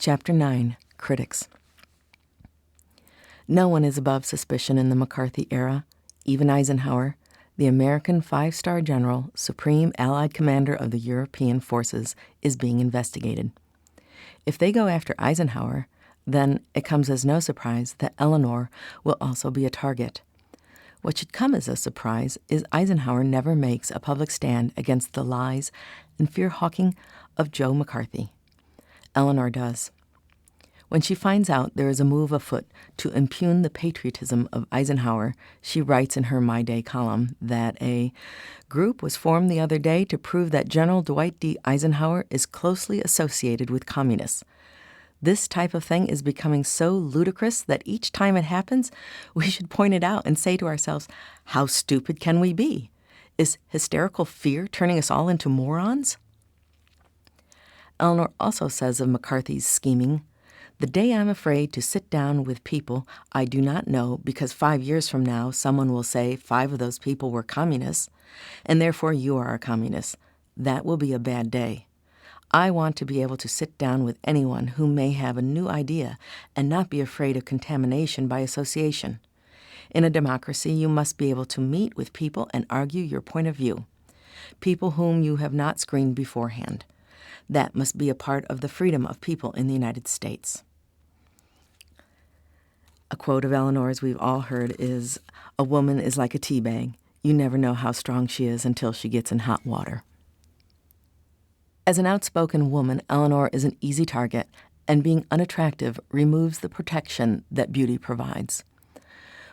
Chapter 9, Critics. No one is above suspicion in the McCarthy era. Even Eisenhower, the American five-star general, supreme Allied commander of the European forces, is being investigated. If they go after Eisenhower, then it comes as no surprise that Eleanor will also be a target. What should come as a surprise is Eisenhower never makes a public stand against the lies and fear-hawking of Joe McCarthy. Eleanor does. When she finds out there is a move afoot to impugn the patriotism of Eisenhower, she writes in her My Day column that a group was formed the other day to prove that General Dwight D. Eisenhower is closely associated with communists. This type of thing is becoming so ludicrous that each time it happens, we should point it out and say to ourselves, how stupid can we be? Is hysterical fear turning us all into morons? Eleanor also says of McCarthy's scheming, "The day I'm afraid to sit down with people I do not know because 5 years from now someone will say 5 of those people were communists, and therefore you are a communist. That will be a bad day. I want to be able to sit down with anyone who may have a new idea and not be afraid of contamination by association. In a democracy, you must be able to meet with people and argue your point of view, people whom you have not screened beforehand. That must be a part of the freedom of people in the United States." A quote of Eleanor's we've all heard is, "A woman is like a tea bag. You never know how strong she is until she gets in hot water." As an outspoken woman, Eleanor is an easy target, and being unattractive removes the protection that beauty provides.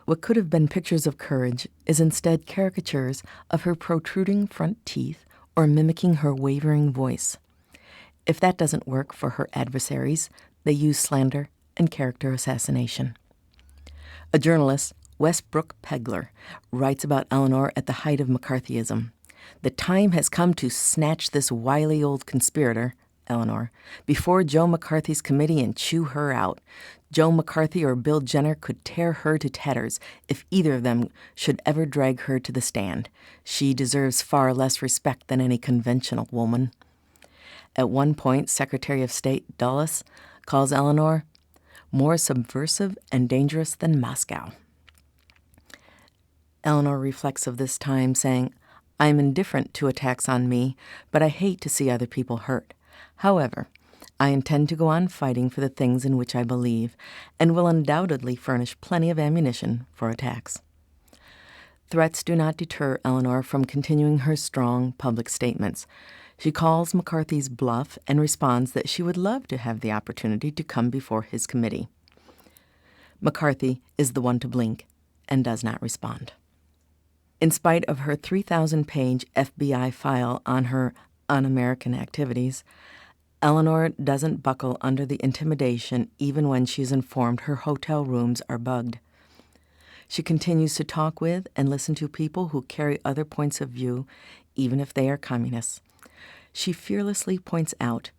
What could have been pictures of courage is instead caricatures of her protruding front teeth or mimicking her wavering voice. If that doesn't work for her adversaries, they use slander and character assassination. A journalist, Westbrook Pegler, writes about Eleanor at the height of McCarthyism. "The time has come to snatch this wily old conspirator, Eleanor, before Joe McCarthy's committee and chew her out. Joe McCarthy or Bill Jenner could tear her to tatters if either of them should ever drag her to the stand. She deserves far less respect than any conventional woman." At one point, Secretary of State Dulles calls Eleanor more subversive and dangerous than Moscow. Eleanor reflects of this time, saying, "I am indifferent to attacks on me, but I hate to see other people hurt. However, I intend to go on fighting for the things in which I believe, and will undoubtedly furnish plenty of ammunition for attacks." Threats do not deter Eleanor from continuing her strong public statements. She calls McCarthy's bluff and responds that she would love to have the opportunity to come before his committee. McCarthy is the one to blink and does not respond. In spite of her 3,000-page FBI file on her un-American activities, Eleanor doesn't buckle under the intimidation even when she's informed her hotel rooms are bugged. She continues to talk with and listen to people who carry other points of view, even if they are communists. She fearlessly points out,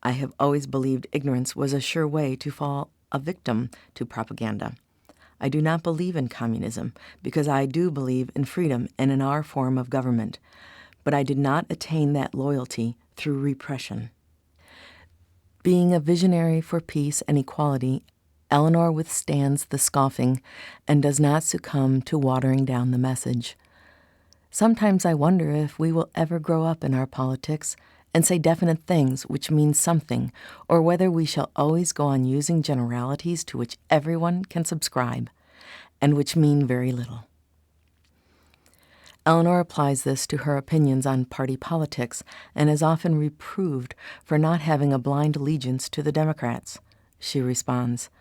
"I have always believed ignorance was a sure way to fall a victim to propaganda. I do not believe in communism because I do believe in freedom and in our form of government, but I did not attain that loyalty through repression." Being a visionary for peace and equality, Eleanor withstands the scoffing and does not succumb to watering down the message. Sometimes I wonder if we will ever grow up in our politics and say definite things which mean something, or whether we shall always go on using generalities to which everyone can subscribe, and which mean very little. Eleanor applies this to her opinions on party politics and is often reproved for not having a blind allegiance to the Democrats. She responds,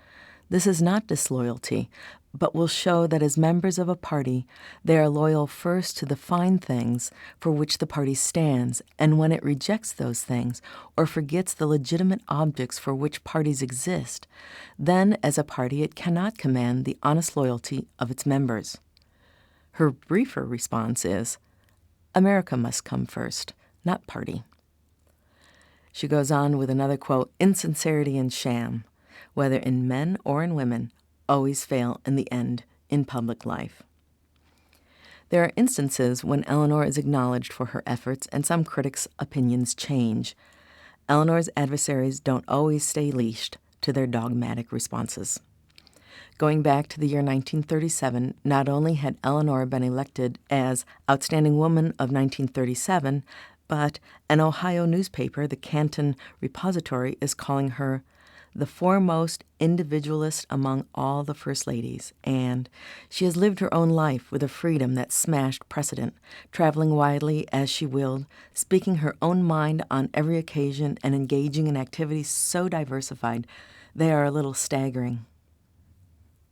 "This is not disloyalty, but will show that as members of a party, they are loyal first to the fine things for which the party stands, and when it rejects those things or forgets the legitimate objects for which parties exist, then as a party it cannot command the honest loyalty of its members." Her briefer response is, "America must come first, not party." She goes on with another quote, "Insincerity and sham, whether in men or in women, always fail in the end in public life." There are instances when Eleanor is acknowledged for her efforts and some critics' opinions change. Eleanor's adversaries don't always stay leashed to their dogmatic responses. Going back to the year 1937, not only had Eleanor been elected as Outstanding Woman of 1937, but an Ohio newspaper, the Canton Repository, is calling her the foremost individualist among all the First Ladies, and she has lived her own life with a freedom that smashed precedent, traveling widely as she willed, speaking her own mind on every occasion, and engaging in activities so diversified they are a little staggering.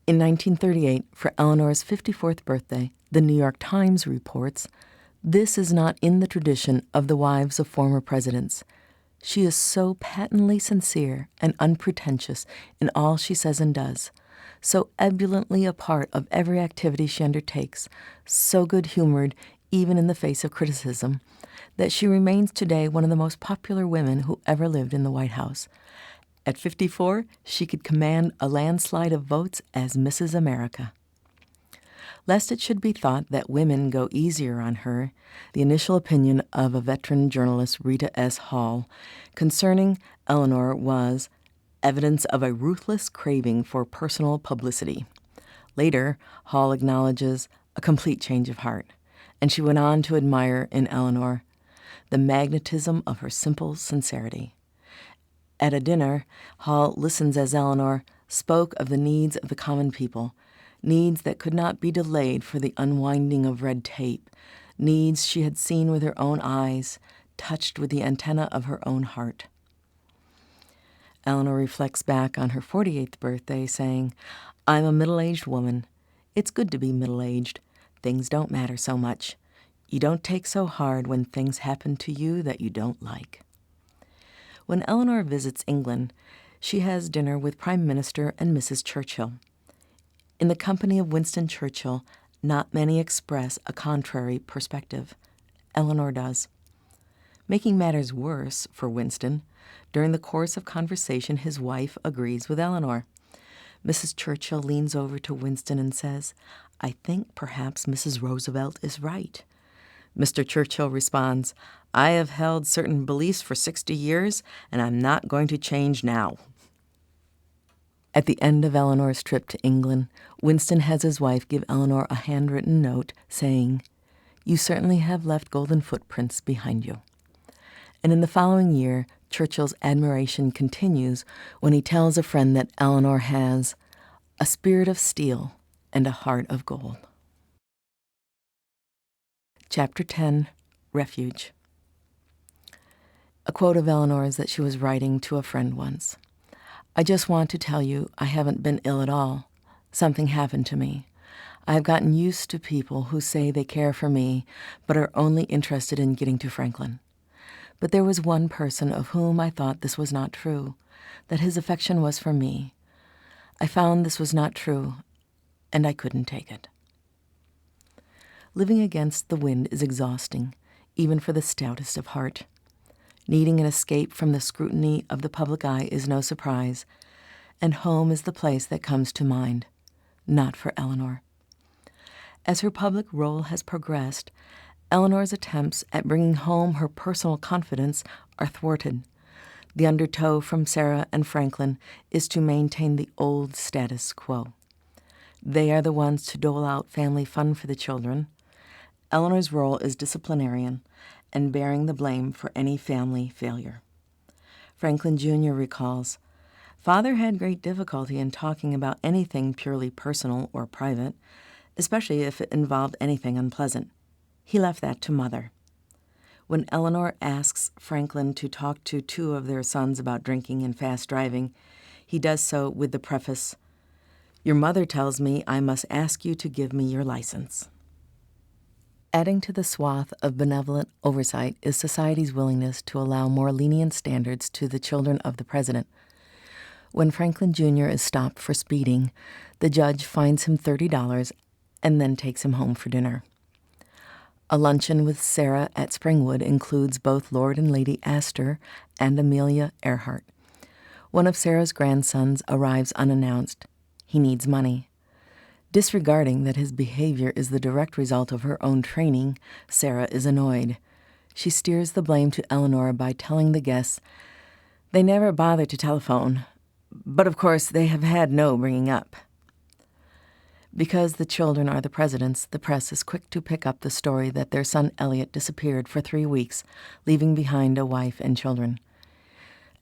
In 1938, for Eleanor's 54th birthday, the New York Times reports, "This is not in the tradition of the wives of former presidents. She is so patently sincere and unpretentious in all she says and does, so ebulliently a part of every activity she undertakes, so good-humored even in the face of criticism, that she remains today one of the most popular women who ever lived in the White House. At 54, she could command a landslide of votes as Mrs. America." Lest it should be thought that women go easier on her, the initial opinion of a veteran journalist, Rita S. Hall, concerning Eleanor was evidence of a ruthless craving for personal publicity. Later, Hall acknowledges a complete change of heart, and she went on to admire in Eleanor the magnetism of her simple sincerity. At a dinner, Hall listens as Eleanor spoke of the needs of the common people, needs that could not be delayed for the unwinding of red tape, needs she had seen with her own eyes, touched with the antenna of her own heart. Eleanor reflects back on her 48th birthday, saying, "I'm a middle-aged woman. It's good to be middle-aged. Things don't matter so much. You don't take so hard when things happen to you that you don't like." When Eleanor visits England, she has dinner with Prime Minister and Mrs. Churchill. In the company of Winston Churchill, not many express a contrary perspective. Eleanor does. Making matters worse for Winston, during the course of conversation, his wife agrees with Eleanor. Mrs. Churchill leans over to Winston and says, "I think perhaps Mrs. Roosevelt is right." Mr. Churchill responds, "I have held certain beliefs for 60 years, and I'm not going to change now." At the end of Eleanor's trip to England, Winston has his wife give Eleanor a handwritten note saying, "You certainly have left golden footprints behind you." And in the following year, Churchill's admiration continues when he tells a friend that Eleanor has a spirit of steel and a heart of gold. Chapter 10, Refuge. A quote of Eleanor's that she was writing to a friend once. "I just want to tell you I haven't been ill at all. Something happened to me. I have gotten used to people who say they care for me but are only interested in getting to Franklin. But there was one person of whom I thought this was not true, that his affection was for me. I found this was not true, and I couldn't take it." Living against the wind is exhausting, even for the stoutest of heart. Needing an escape from the scrutiny of the public eye is no surprise, and home is the place that comes to mind. Not for Eleanor. As her public role has progressed, Eleanor's attempts at bringing home her personal confidence are thwarted. The undertow from Sarah and Franklin is to maintain the old status quo. They are the ones to dole out family fun for the children. Eleanor's role is disciplinarian and bearing the blame for any family failure. Franklin Jr. recalls, "Father had great difficulty in talking about anything purely personal or private, especially if it involved anything unpleasant. He left that to Mother." When Eleanor asks Franklin to talk to two of their sons about drinking and fast driving, he does so with the preface, "Your mother tells me I must ask you to give me your license." Adding to the swath of benevolent oversight is society's willingness to allow more lenient standards to the children of the president. When Franklin Jr. is stopped for speeding, the judge fines him $30 and then takes him home for dinner. A luncheon with Sarah at Springwood includes both Lord and Lady Astor and Amelia Earhart. One of Sarah's grandsons arrives unannounced. He needs money. Disregarding that his behavior is the direct result of her own training, Sarah is annoyed. She steers the blame to Eleanor by telling the guests They never bother to telephone, but of course they have had no bringing up. Because the children are the presidents, the press is quick to pick up the story that their son Elliot disappeared for 3 weeks, leaving behind a wife and children.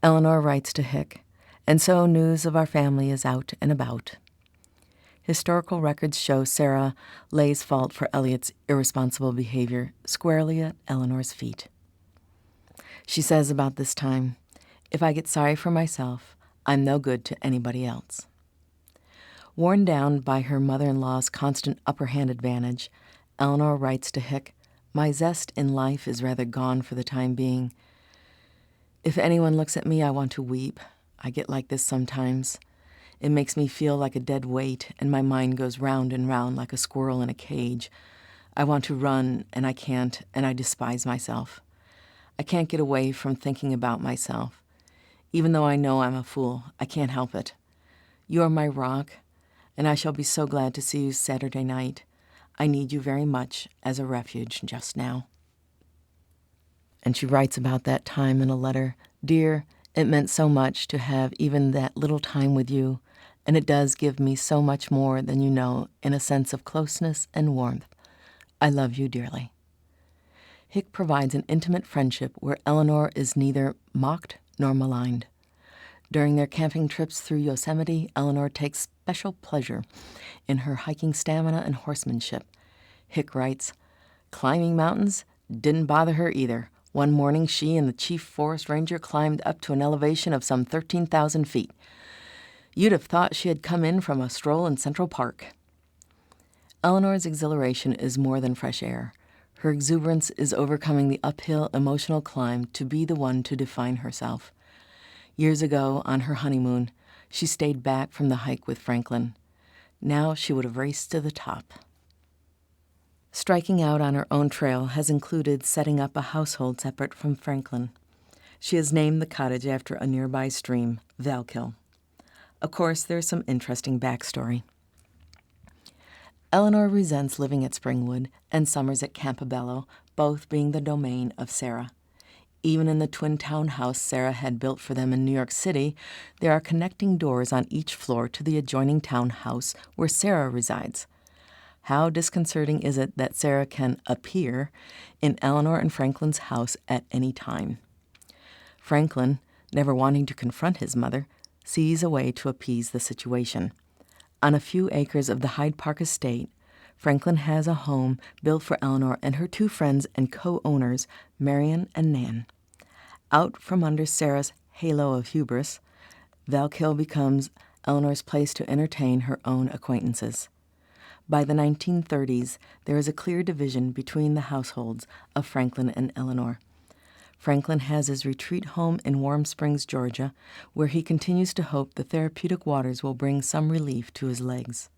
Eleanor writes to Hick, and so news of our family is out and about. Historical records show Sarah lays fault for Elliot's irresponsible behavior squarely at Eleanor's feet. She says about this time, "If I get sorry for myself, I'm no good to anybody else." Worn down by her mother-in-law's constant upper-hand advantage, Eleanor writes to Hick, "My zest in life is rather gone for the time being. If anyone looks at me, I want to weep. I get like this sometimes. It makes me feel like a dead weight, and my mind goes round and round like a squirrel in a cage. I want to run, and I can't, and I despise myself. I can't get away from thinking about myself. Even though I know I'm a fool, I can't help it. You are my rock, and I shall be so glad to see you Saturday night. I need you very much as a refuge just now." And she writes about that time in a letter, "Dear, it meant so much to have even that little time with you, and it does give me so much more than you know in a sense of closeness and warmth. I love you dearly." Hick provides an intimate friendship where Eleanor is neither mocked nor maligned. During their camping trips through Yosemite, Eleanor takes special pleasure in her hiking stamina and horsemanship. Hick writes, "Climbing mountains didn't bother her either. One morning she and the chief forest ranger climbed up to an elevation of some 13,000 feet. You'd have thought she had come in from a stroll in Central Park." Eleanor's exhilaration is more than fresh air. Her exuberance is overcoming the uphill emotional climb to be the one to define herself. Years ago, on her honeymoon, she stayed back from the hike with Franklin. Now she would have raced to the top. Striking out on her own trail has included setting up a household separate from Franklin. She has named the cottage after a nearby stream, Valkill. Of course, there's some interesting backstory. Eleanor resents living at Springwood and summers at Campobello, both being the domain of Sarah. Even in the twin townhouse Sarah had built for them in New York City, there are connecting doors on each floor to the adjoining townhouse where Sarah resides. How disconcerting is it that Sarah can appear in Eleanor and Franklin's house at any time? Franklin, never wanting to confront his mother, sees a way to appease the situation. On a few acres of the Hyde Park estate, Franklin has a home built for Eleanor and her 2 friends and co-owners, Marion and Nan. Out from under Sarah's halo of hubris, Valkill becomes Eleanor's place to entertain her own acquaintances. By the 1930s, there is a clear division between the households of Franklin and Eleanor. Franklin has his retreat home in Warm Springs, Georgia, where he continues to hope the therapeutic waters will bring some relief to his legs.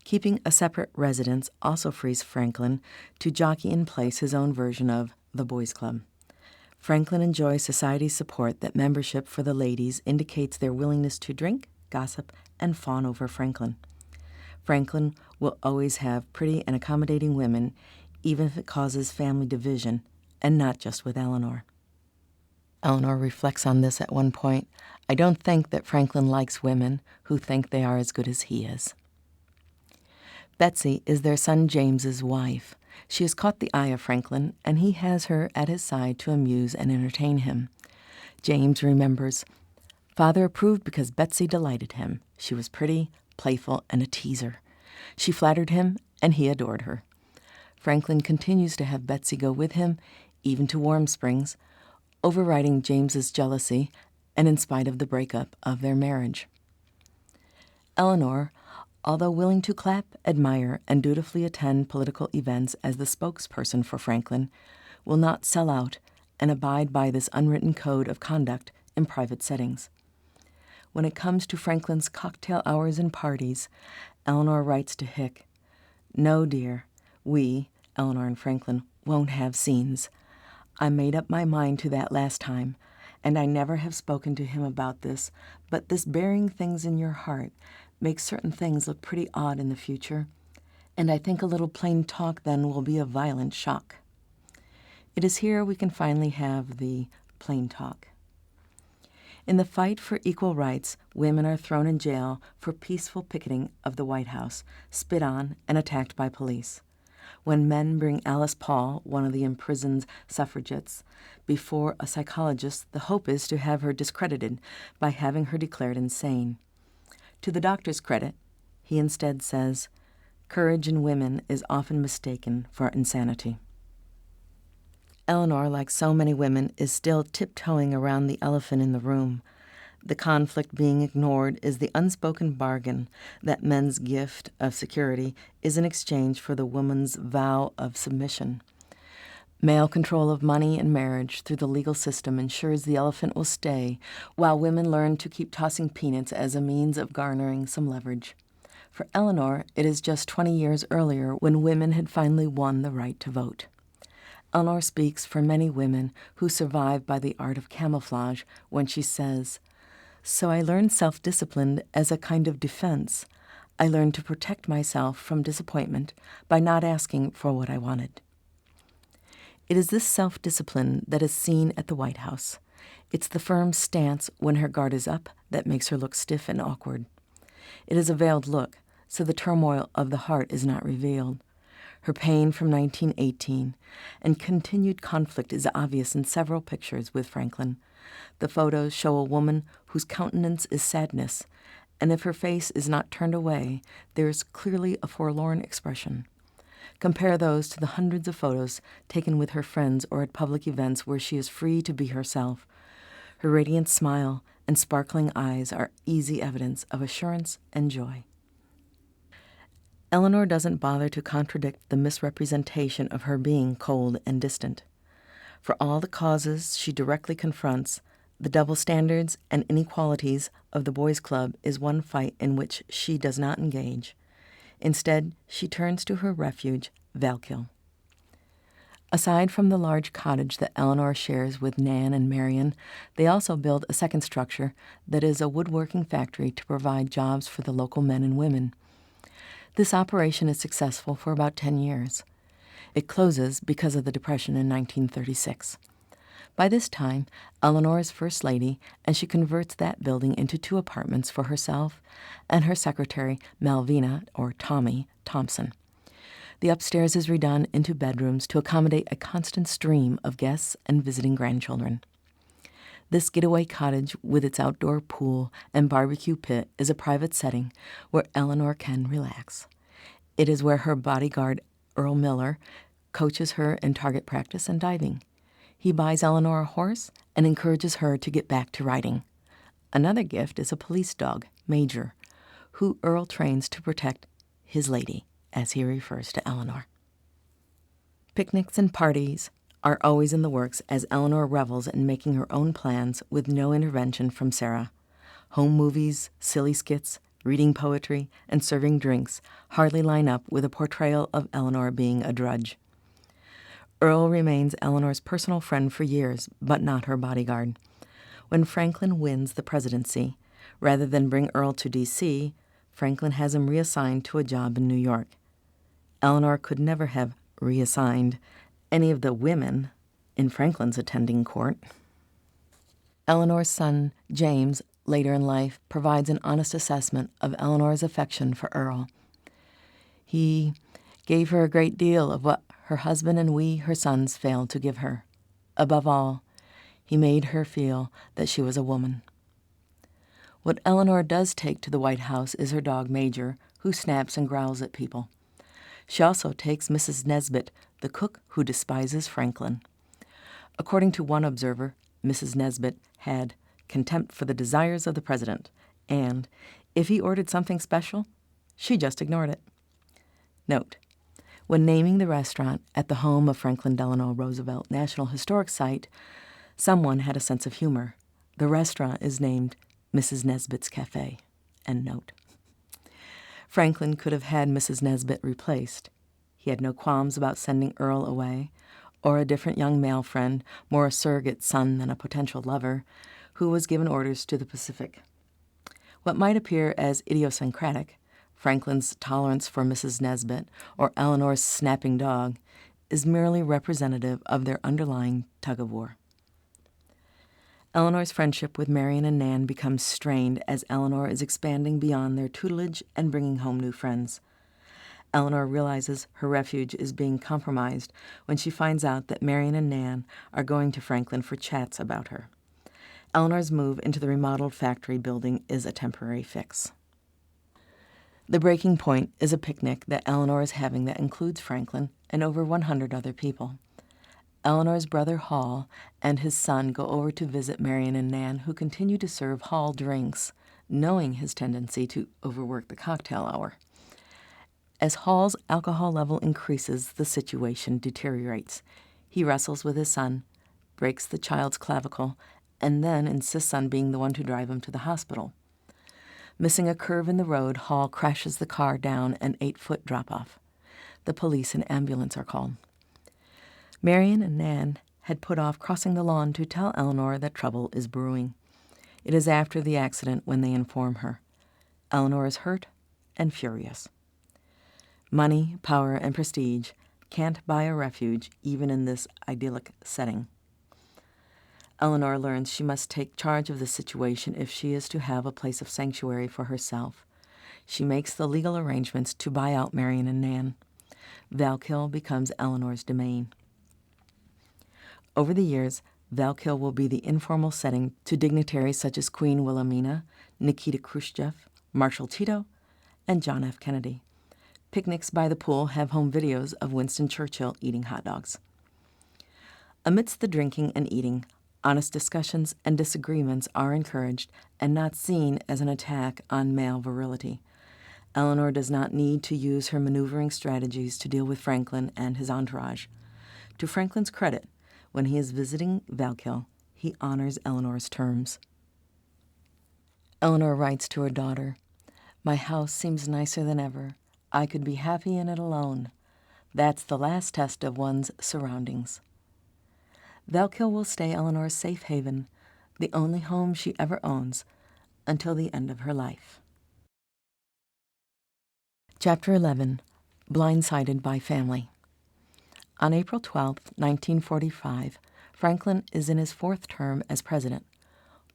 Keeping a separate residence also frees Franklin to jockey in place his own version of the boys' club. Franklin enjoys society's support that membership for the ladies indicates their willingness to drink, gossip, and fawn over Franklin. Franklin will always have pretty and accommodating women, even if it causes family division, and not just with Eleanor. Eleanor reflects on this at one point. "I don't think that Franklin likes women who think they are as good as he is." Betsy is their son James's wife. She has caught the eye of Franklin, and he has her at his side to amuse and entertain him. James remembers, "Father approved because Betsy delighted him. She was pretty, playful, and a teaser. She flattered him, and he adored her." Franklin continues to have Betsy go with him, even to Warm Springs, overriding James's jealousy and in spite of the breakup of their marriage. Eleanor, although willing to clap, admire, and dutifully attend political events as the spokesperson for Franklin, will not sell out and abide by this unwritten code of conduct in private settings. When it comes to Franklin's cocktail hours and parties, Eleanor writes to Hick, "No, dear, we, Eleanor and Franklin, won't have scenes. I made up my mind to that last time, and I never have spoken to him about this, but this bearing things in your heart makes certain things look pretty odd in the future, and I think a little plain talk then will be a violent shock." It is here we can finally have the plain talk. In the fight for equal rights, women are thrown in jail for peaceful picketing of the White House, spit on, and attacked by police. When men bring Alice Paul, one of the imprisoned suffragettes, before a psychologist, the hope is to have her discredited by having her declared insane. To the doctor's credit, he instead says, "Courage in women is often mistaken for insanity." Eleanor, like so many women, is still tiptoeing around the elephant in the room. The conflict being ignored is the unspoken bargain that men's gift of security is in exchange for the woman's vow of submission. Male control of money and marriage through the legal system ensures the elephant will stay, while women learn to keep tossing peanuts as a means of garnering some leverage. For Eleanor, it is just 20 years earlier when women had finally won the right to vote. Eleanor speaks for many women who survive by the art of camouflage when she says, "So I learned self-discipline as a kind of defense. I learned to protect myself from disappointment by not asking for what I wanted." It is this self-discipline that is seen at the White House. It's the firm stance when her guard is up that makes her look stiff and awkward. It is a veiled look, so the turmoil of the heart is not revealed. Her pain from 1918 and continued conflict is obvious in several pictures with Franklin. The photos show a woman whose countenance is sadness, and if her face is not turned away, there is clearly a forlorn expression. Compare those to the hundreds of photos taken with her friends or at public events where she is free to be herself. Her radiant smile and sparkling eyes are easy evidence of assurance and joy. Eleanor doesn't bother to contradict the misrepresentation of her being cold and distant. For all the causes she directly confronts, the double standards and inequalities of the boys' club is one fight in which she does not engage. Instead, she turns to her refuge, Valkill. Aside from the large cottage that Eleanor shares with Nan and Marion, they also build a second structure that is a woodworking factory to provide jobs for the local men and women. This operation is successful for about 10 years. It closes because of the Depression in 1936. By this time, Eleanor is First Lady, and she converts that building into 2 apartments for herself and her secretary, Malvina, or Tommy, Thompson. The upstairs is redone into bedrooms to accommodate a constant stream of guests and visiting grandchildren. This getaway cottage with its outdoor pool and barbecue pit is a private setting where Eleanor can relax. It is where her bodyguard, Earl Miller, coaches her in target practice and diving. He buys Eleanor a horse and encourages her to get back to riding. Another gift is a police dog, Major, who Earl trains to protect his lady, as he refers to Eleanor. Picnics and parties are always in the works as Eleanor revels in making her own plans with no intervention from Sarah. Home movies, silly skits, reading poetry, and serving drinks hardly line up with a portrayal of Eleanor being a drudge. Earl remains Eleanor's personal friend for years, but not her bodyguard. When Franklin wins the presidency, rather than bring Earl to D.C., Franklin has him reassigned to a job in New York. Eleanor could never have reassigned any of the women in Franklin's attending court. Eleanor's son, James, later in life, provides an honest assessment of Eleanor's affection for Earl. He gave her a great deal of what her husband and we, her sons, failed to give her. Above all, he made her feel that she was a woman. What Eleanor does take to the White House is her dog Major, who snaps and growls at people. She also takes Mrs. Nesbit, the cook who despises Franklin. According to one observer, Mrs. Nesbit had contempt for the desires of the president, and if he ordered something special, she just ignored it. Note, when naming the restaurant at the home of Franklin Delano Roosevelt National Historic Site, someone had a sense of humor. The restaurant is named Mrs. Nesbit's Cafe. End note. Franklin could have had Mrs. Nesbit replaced. He had no qualms about sending Earl away, or a different young male friend, more a surrogate son than a potential lover, who was given orders to the Pacific. What might appear as idiosyncratic, Franklin's tolerance for Mrs. Nesbit or Eleanor's snapping dog, is merely representative of their underlying tug-of-war. Eleanor's friendship with Marion and Nan becomes strained as Eleanor is expanding beyond their tutelage and bringing home new friends. Eleanor realizes her refuge is being compromised when she finds out that Marion and Nan are going to Franklin for chats about her. Eleanor's move into the remodeled factory building is a temporary fix. The breaking point is a picnic that Eleanor is having that includes Franklin and over 100 other people. Eleanor's brother Hall and his son go over to visit Marion and Nan, who continue to serve Hall drinks, knowing his tendency to overwork the cocktail hour. As Hall's alcohol level increases, the situation deteriorates. He wrestles with his son, breaks the child's clavicle, and then insists on being the one to drive him to the hospital. Missing a curve in the road, Hall crashes the car down an 8-foot drop-off. The police and ambulance are called. Marion and Nan had put off crossing the lawn to tell Eleanor that trouble is brewing. It is after the accident when they inform her. Eleanor is hurt and furious. Money, power, and prestige can't buy a refuge even in this idyllic setting. Eleanor learns she must take charge of the situation if she is to have a place of sanctuary for herself. She makes the legal arrangements to buy out Marion and Nan. Valkill becomes Eleanor's domain. Over the years, Valkill will be the informal setting to dignitaries such as Queen Wilhelmina, Nikita Khrushchev, Marshal Tito, and John F. Kennedy. Picnics by the pool have home videos of Winston Churchill eating hot dogs. Amidst the drinking and eating, honest discussions and disagreements are encouraged and not seen as an attack on male virility. Eleanor does not need to use her maneuvering strategies to deal with Franklin and his entourage. To Franklin's credit, when he is visiting Valkill, he honors Eleanor's terms. Eleanor writes to her daughter, "My house seems nicer than ever. I could be happy in it alone. That's the last test of one's surroundings." Valkill will stay Eleanor's safe haven, the only home she ever owns, until the end of her life. Chapter 11. Blindsided by Family. On April 12, 1945, Franklin is in his 4th term as president.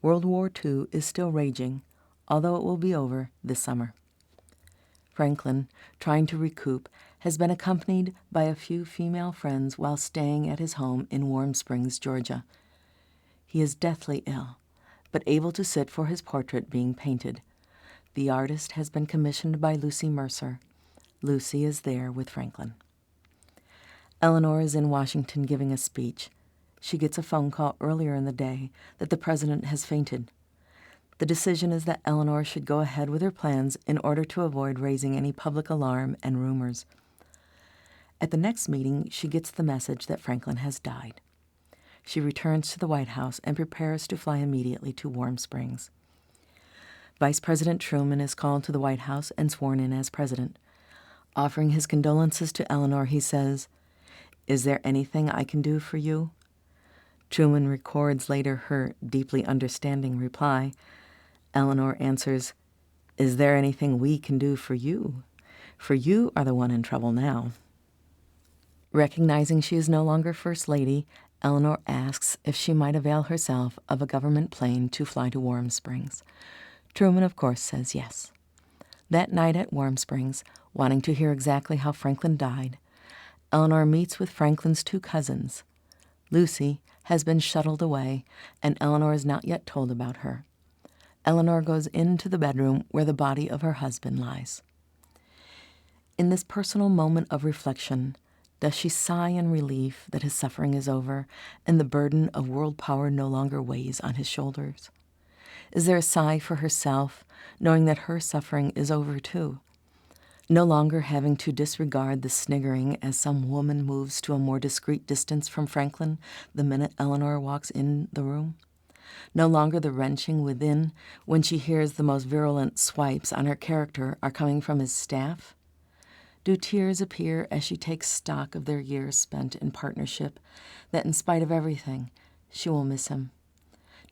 World War II is still raging, although it will be over this summer. Franklin, trying to recoup, has been accompanied by a few female friends while staying at his home in Warm Springs, Georgia. He is deathly ill, but able to sit for his portrait being painted. The artist has been commissioned by Lucy Mercer. Lucy is there with Franklin. Eleanor is in Washington giving a speech. She gets a phone call earlier in the day that the president has fainted. The decision is that Eleanor should go ahead with her plans in order to avoid raising any public alarm and rumors. At the next meeting, she gets the message that Franklin has died. She returns to the White House and prepares to fly immediately to Warm Springs. Vice President Truman is called to the White House and sworn in as president. Offering his condolences to Eleanor, he says, "Is there anything I can do for you?" Truman records later her deeply understanding reply. Eleanor answers, "Is there anything we can do for you? For you are the one in trouble now." Recognizing she is no longer First Lady, Eleanor asks if she might avail herself of a government plane to fly to Warm Springs. Truman, of course, says yes. That night at Warm Springs, wanting to hear exactly how Franklin died, Eleanor meets with Franklin's 2 cousins. Lucy has been shuttled away, and Eleanor is not yet told about her. Eleanor goes into the bedroom where the body of her husband lies. In this personal moment of reflection, does she sigh in relief that his suffering is over and the burden of world power no longer weighs on his shoulders? Is there a sigh for herself, knowing that her suffering is over too? No longer having to disregard the sniggering as some woman moves to a more discreet distance from Franklin the minute Eleanor walks in the room? No longer the wrenching within when she hears the most virulent swipes on her character are coming from his staff? Do tears appear as she takes stock of their years spent in partnership, that in spite of everything, she will miss him?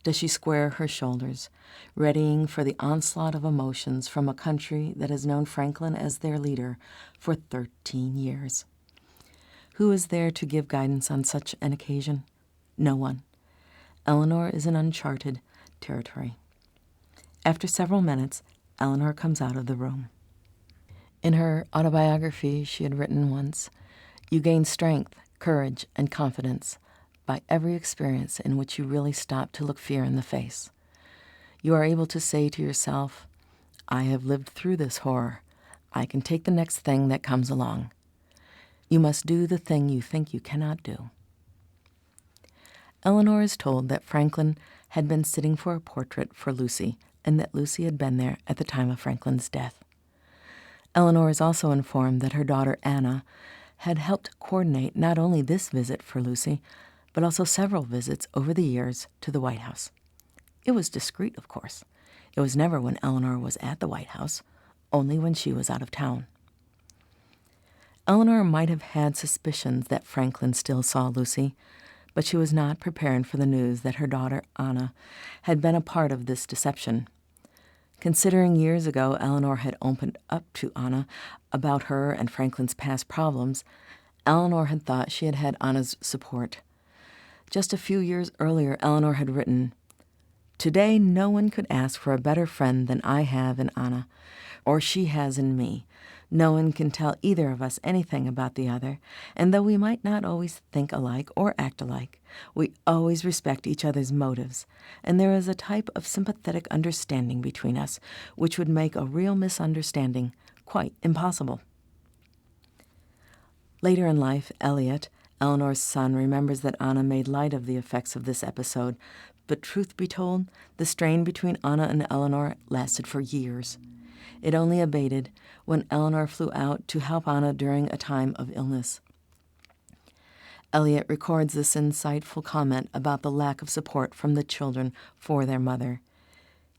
Does she square her shoulders, readying for the onslaught of emotions from a country that has known Franklin as their leader for 13 years? Who is there to give guidance on such an occasion? No one. Eleanor is in uncharted territory. After several minutes, Eleanor comes out of the room. In her autobiography she had written once, "You gain strength, courage, and confidence by every experience in which you really stop to look fear in the face. You are able to say to yourself, 'I have lived through this horror. I can take the next thing that comes along.' You must do the thing you think you cannot do." Eleanor is told that Franklin had been sitting for a portrait for Lucy and that Lucy had been there at the time of Franklin's death. Eleanor is also informed that her daughter Anna had helped coordinate not only this visit for Lucy, but also several visits over the years to the White House. It was discreet, of course. It was never when Eleanor was at the White House, only when she was out of town. Eleanor might have had suspicions that Franklin still saw Lucy, but she was not prepared for the news that her daughter Anna had been a part of this deception. Considering years ago Eleanor had opened up to Anna about her and Franklin's past problems, Eleanor had thought she had had Anna's support. Just a few years earlier, Eleanor had written, "Today no one could ask for a better friend than I have in Anna, or she has in me. No one can tell either of us anything about the other, and though we might not always think alike or act alike, we always respect each other's motives, and there is a type of sympathetic understanding between us which would make a real misunderstanding quite impossible." Later in life, Elliot, Eleanor's son, remembers that Anna made light of the effects of this episode, but truth be told, the strain between Anna and Eleanor lasted for years. It only abated when Eleanor flew out to help Anna during a time of illness. Elliot records this insightful comment about the lack of support from the children for their mother.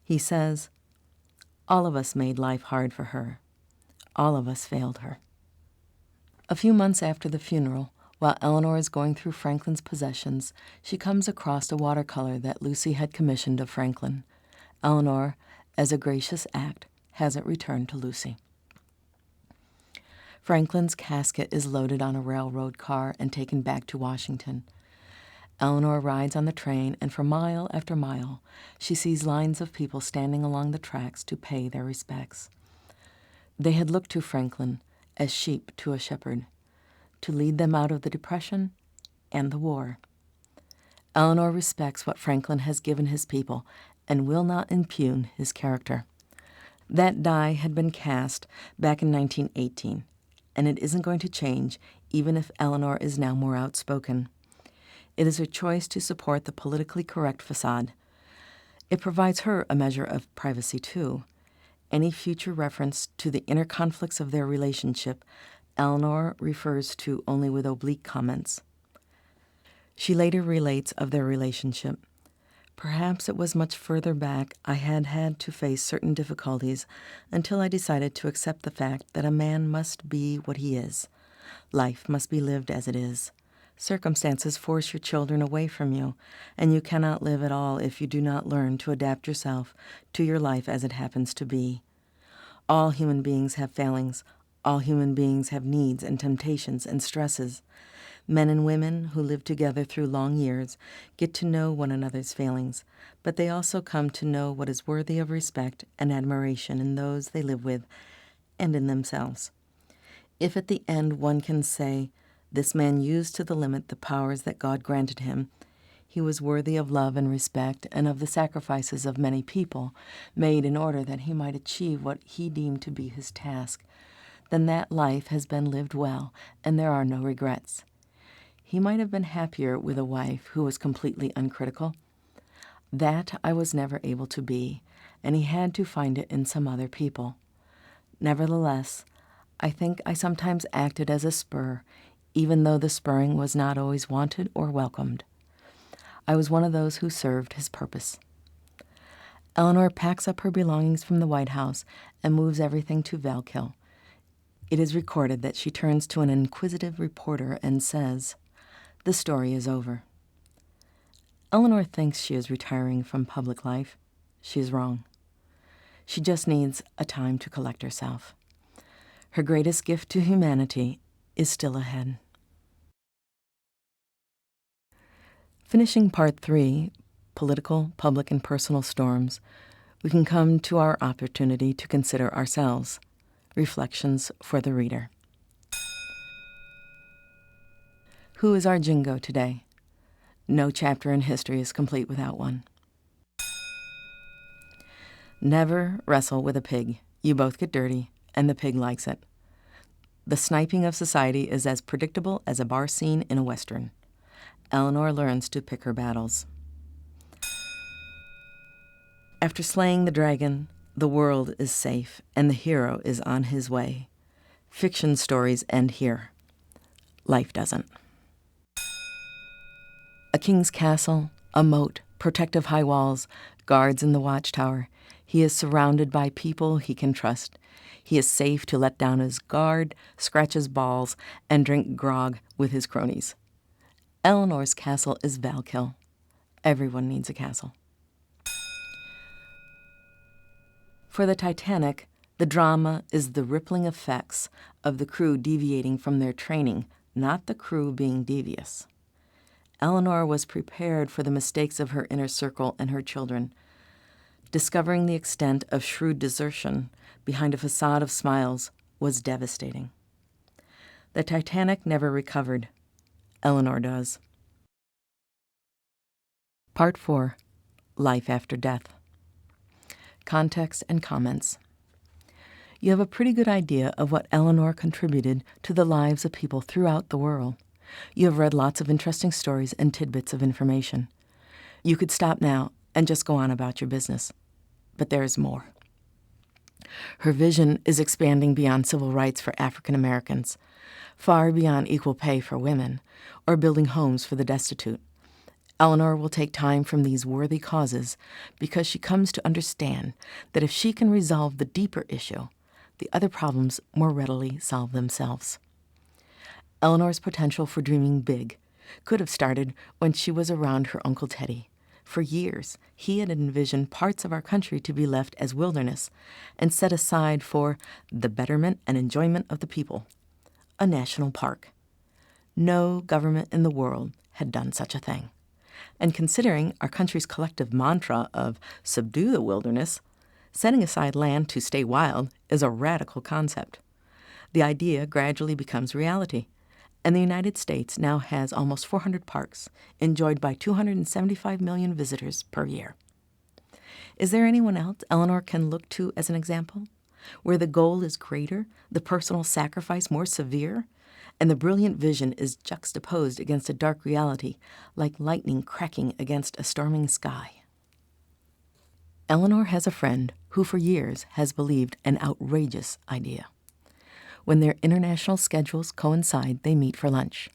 He says, "All of us made life hard for her. All of us failed her." A few months after the funeral, while Eleanor is going through Franklin's possessions, she comes across a watercolor that Lucy had commissioned of Franklin. Eleanor, as a gracious act, has it returned to Lucy. Franklin's casket is loaded on a railroad car and taken back to Washington. Eleanor rides on the train, and for mile after mile, she sees lines of people standing along the tracks to pay their respects. They had looked to Franklin as sheep to a shepherd, to lead them out of the Depression and the war. Eleanor respects what Franklin has given his people and will not impugn his character. That die had been cast back in 1918, and it isn't going to change even if Eleanor is now more outspoken. It is her choice to support the politically correct facade. It provides her a measure of privacy, too. Any future reference to the inner conflicts of their relationship, Eleanor refers to only with oblique comments. She later relates of their relationship. "Perhaps it was much further back I had to face certain difficulties until I decided to accept the fact that a man must be what he is. Life must be lived as it is. Circumstances force your children away from you, and you cannot live at all if you do not learn to adapt yourself to your life as it happens to be. All human beings have failings. All human beings have needs and temptations and stresses. Men and women who live together through long years get to know one another's failings, but they also come to know what is worthy of respect and admiration in those they live with and in themselves. If at the end one can say, 'This man used to the limit the powers that God granted him. He was worthy of love and respect and of the sacrifices of many people made in order that he might achieve what he deemed to be his task,' then that life has been lived well and there are no regrets. He might have been happier with a wife who was completely uncritical. That I was never able to be, and he had to find it in some other people. Nevertheless, I think I sometimes acted as a spur, even though the spurring was not always wanted or welcomed. I was one of those who served his purpose." Eleanor packs up her belongings from the White House and moves everything to Valkill. It is recorded that she turns to an inquisitive reporter and says, "The story is over." Eleanor thinks she is retiring from public life. She is wrong. She just needs a time to collect herself. Her greatest gift to humanity is still ahead. Finishing part 3, political, public, and personal storms, we can come to our opportunity to consider ourselves. Reflections for the reader. Who is our Jingo today? No chapter in history is complete without one. Never wrestle with a pig. You both get dirty, and the pig likes it. The sniping of society is as predictable as a bar scene in a Western. Eleanor learns to pick her battles. After slaying the dragon, the world is safe, and the hero is on his way. Fiction stories end here. Life doesn't. A king's castle, a moat, protective high walls, guards in the watchtower. He is surrounded by people he can trust. He is safe to let down his guard, scratch his balls, and drink grog with his cronies. Eleanor's castle is Valkill. Everyone needs a castle. For the Titanic, the drama is the rippling effects of the crew deviating from their training, not the crew being devious. Eleanor was prepared for the mistakes of her inner circle and her children. Discovering the extent of shrewd desertion behind a facade of smiles was devastating. The Titanic never recovered. Eleanor does. Part 4. Life After Death. Context and comments. You have a pretty good idea of what Eleanor contributed to the lives of people throughout the world. You have read lots of interesting stories and tidbits of information. You could stop now and just go on about your business. But there is more. Her vision is expanding beyond civil rights for African Americans, far beyond equal pay for women, or building homes for the destitute. Eleanor will take time from these worthy causes because she comes to understand that if she can resolve the deeper issue, the other problems more readily solve themselves. Eleanor's potential for dreaming big could have started when she was around her Uncle Teddy. For years, he had envisioned parts of our country to be left as wilderness and set aside for the betterment and enjoyment of the people, a national park. No government in the world had done such a thing. And considering our country's collective mantra of subdue the wilderness, setting aside land to stay wild is a radical concept. The idea gradually becomes reality, and the United States now has almost 400 parks, enjoyed by 275 million visitors per year. Is there anyone else Eleanor can look to as an example, where the goal is greater, the personal sacrifice more severe, and the brilliant vision is juxtaposed against a dark reality, like lightning cracking against a storming sky? Eleanor has a friend who for years has believed an outrageous idea. When their international schedules coincide, they meet for lunch.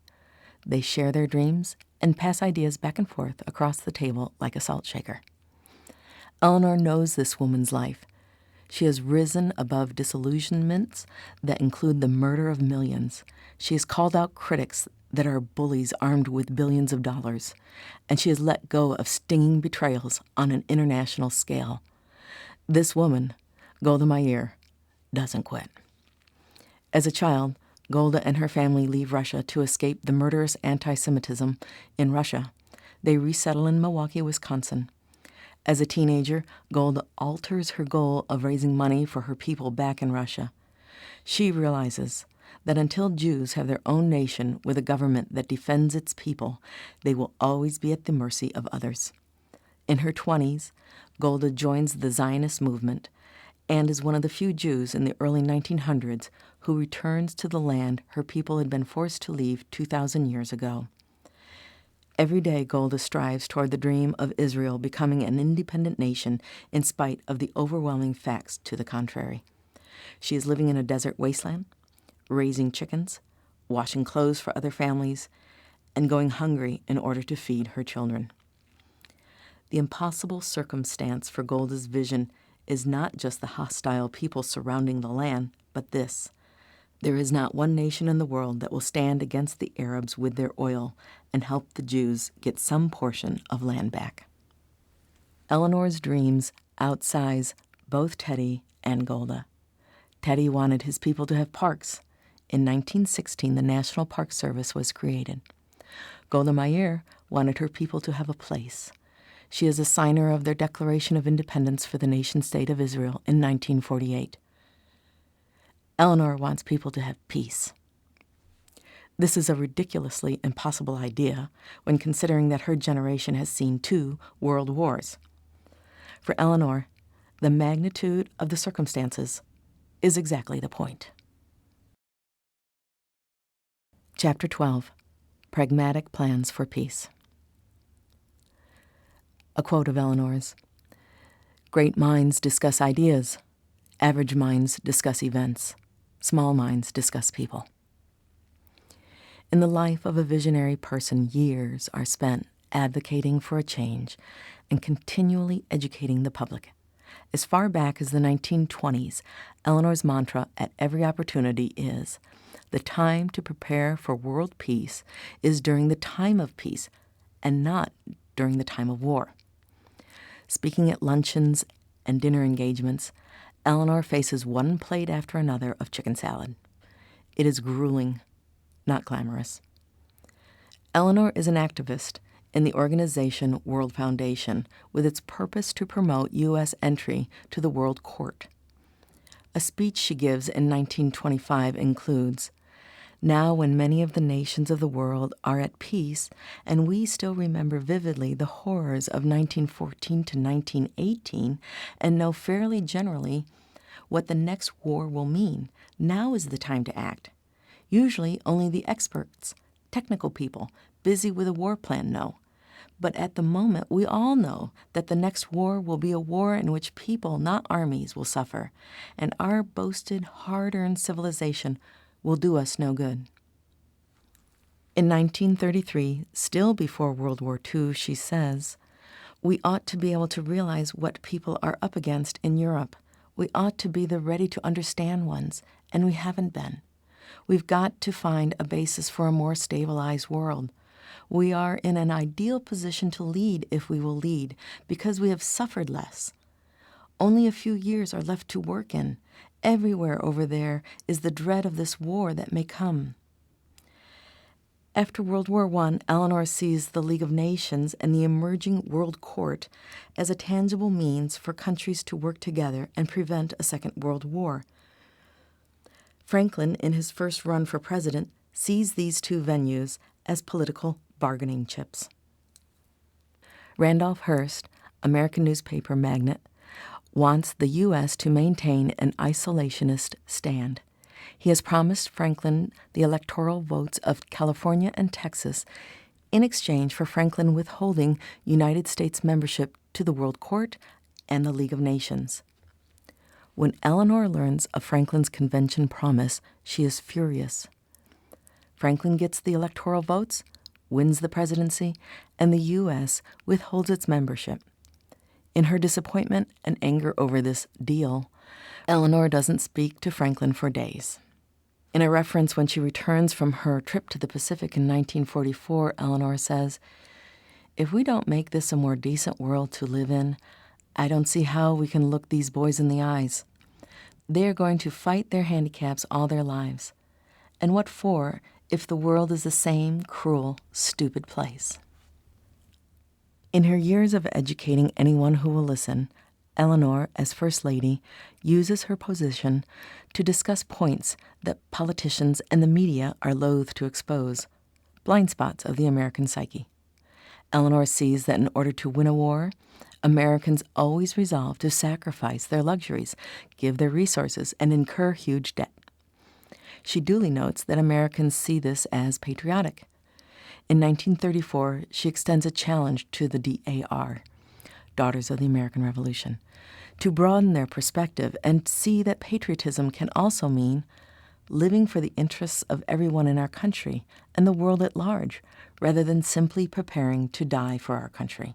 They share their dreams and pass ideas back and forth across the table like a salt shaker. Eleanor knows this woman's life. She has risen above disillusionments that include the murder of millions. She has called out critics that are bullies armed with billions of dollars, and she has let go of stinging betrayals on an international scale. This woman, Golda Meir, doesn't quit. As a child, Golda and her family leave Russia to escape the murderous anti-Semitism in Russia. They resettle in Milwaukee, Wisconsin. As a teenager, Golda alters her goal of raising money for her people back in Russia. She realizes that until Jews have their own nation with a government that defends its people, they will always be at the mercy of others. In her 20s, Golda joins the Zionist movement and is one of the few Jews in the early 1900s who returns to the land her people had been forced to leave 2,000 years ago. Every day, Golda strives toward the dream of Israel becoming an independent nation in spite of the overwhelming facts to the contrary. She is living in a desert wasteland, raising chickens, washing clothes for other families, and going hungry in order to feed her children. The impossible circumstance for Golda's vision is not just the hostile people surrounding the land, but this: there is not one nation in the world that will stand against the Arabs with their oil and help the Jews get some portion of land back. Eleanor's dreams outsize both Teddy and Golda. Teddy wanted his people to have parks. In 1916, the National Park Service was created. Golda Meir wanted her people to have a place. She is a signer of their Declaration of Independence for the nation-state of Israel in 1948. Eleanor wants people to have peace. This is a ridiculously impossible idea when considering that her generation has seen 2 world wars. For Eleanor, the magnitude of the circumstances is exactly the point. Chapter 12, Pragmatic Plans for Peace. A quote of Eleanor's: "Great minds discuss ideas. Average minds discuss events. Small minds discuss people." In the life of a visionary person, years are spent advocating for a change and continually educating the public. As far back as the 1920s, Eleanor's mantra at every opportunity is, "The time to prepare for world peace is during the time of peace and not during the time of war." Speaking at luncheons and dinner engagements, Eleanor faces one plate after another of chicken salad. It is grueling, not glamorous. Eleanor is an activist in the organization World Foundation, with its purpose to promote U.S. entry to the World Court. A speech she gives in 1925 includes, "Now when many of the nations of the world are at peace, and we still remember vividly the horrors of 1914 to 1918, and know fairly generally what the next war will mean, now is the time to act. Usually only the experts, technical people, busy with a war plan know. But at the moment, we all know that the next war will be a war in which people, not armies, will suffer, and our boasted, hard-earned civilization will do us no good." In 1933, still before World War II, she says, "We ought to be able to realize what people are up against in Europe. We ought to be the ready-to-understand ones, and we haven't been. We've got to find a basis for a more stabilized world. We are in an ideal position to lead if we will lead, because we have suffered less. Only a few years are left to work in. Everywhere over there is the dread of this war that may come." After World War I, Eleanor sees the League of Nations and the emerging World Court as a tangible means for countries to work together and prevent a Second World War. Franklin, in his first run for president, sees these 2 venues as political bargaining chips. Randolph Hearst, American newspaper magnate, wants the U.S. to maintain an isolationist stand. He has promised Franklin the electoral votes of California and Texas in exchange for Franklin withholding United States membership to the World Court and the League of Nations. When Eleanor learns of Franklin's convention promise, she is furious. Franklin gets the electoral votes, wins the presidency, and the U.S. withholds its membership. In her disappointment and anger over this deal, Eleanor doesn't speak to Franklin for days. In a reference when she returns from her trip to the Pacific in 1944, Eleanor says, "If we don't make this a more decent world to live in, I don't see how we can look these boys in the eyes. They are going to fight their handicaps all their lives. And what for if the world is the same cruel, stupid place?" In her years of educating anyone who will listen, Eleanor, as First Lady, uses her position to discuss points that politicians and the media are loath to expose, blind spots of the American psyche. Eleanor sees that in order to win a war, Americans always resolve to sacrifice their luxuries, give their resources, and incur huge debt. She duly notes that Americans see this as patriotic. In 1934, she extends a challenge to the DAR, Daughters of the American Revolution, to broaden their perspective and see that patriotism can also mean living for the interests of everyone in our country and the world at large, rather than simply preparing to die for our country.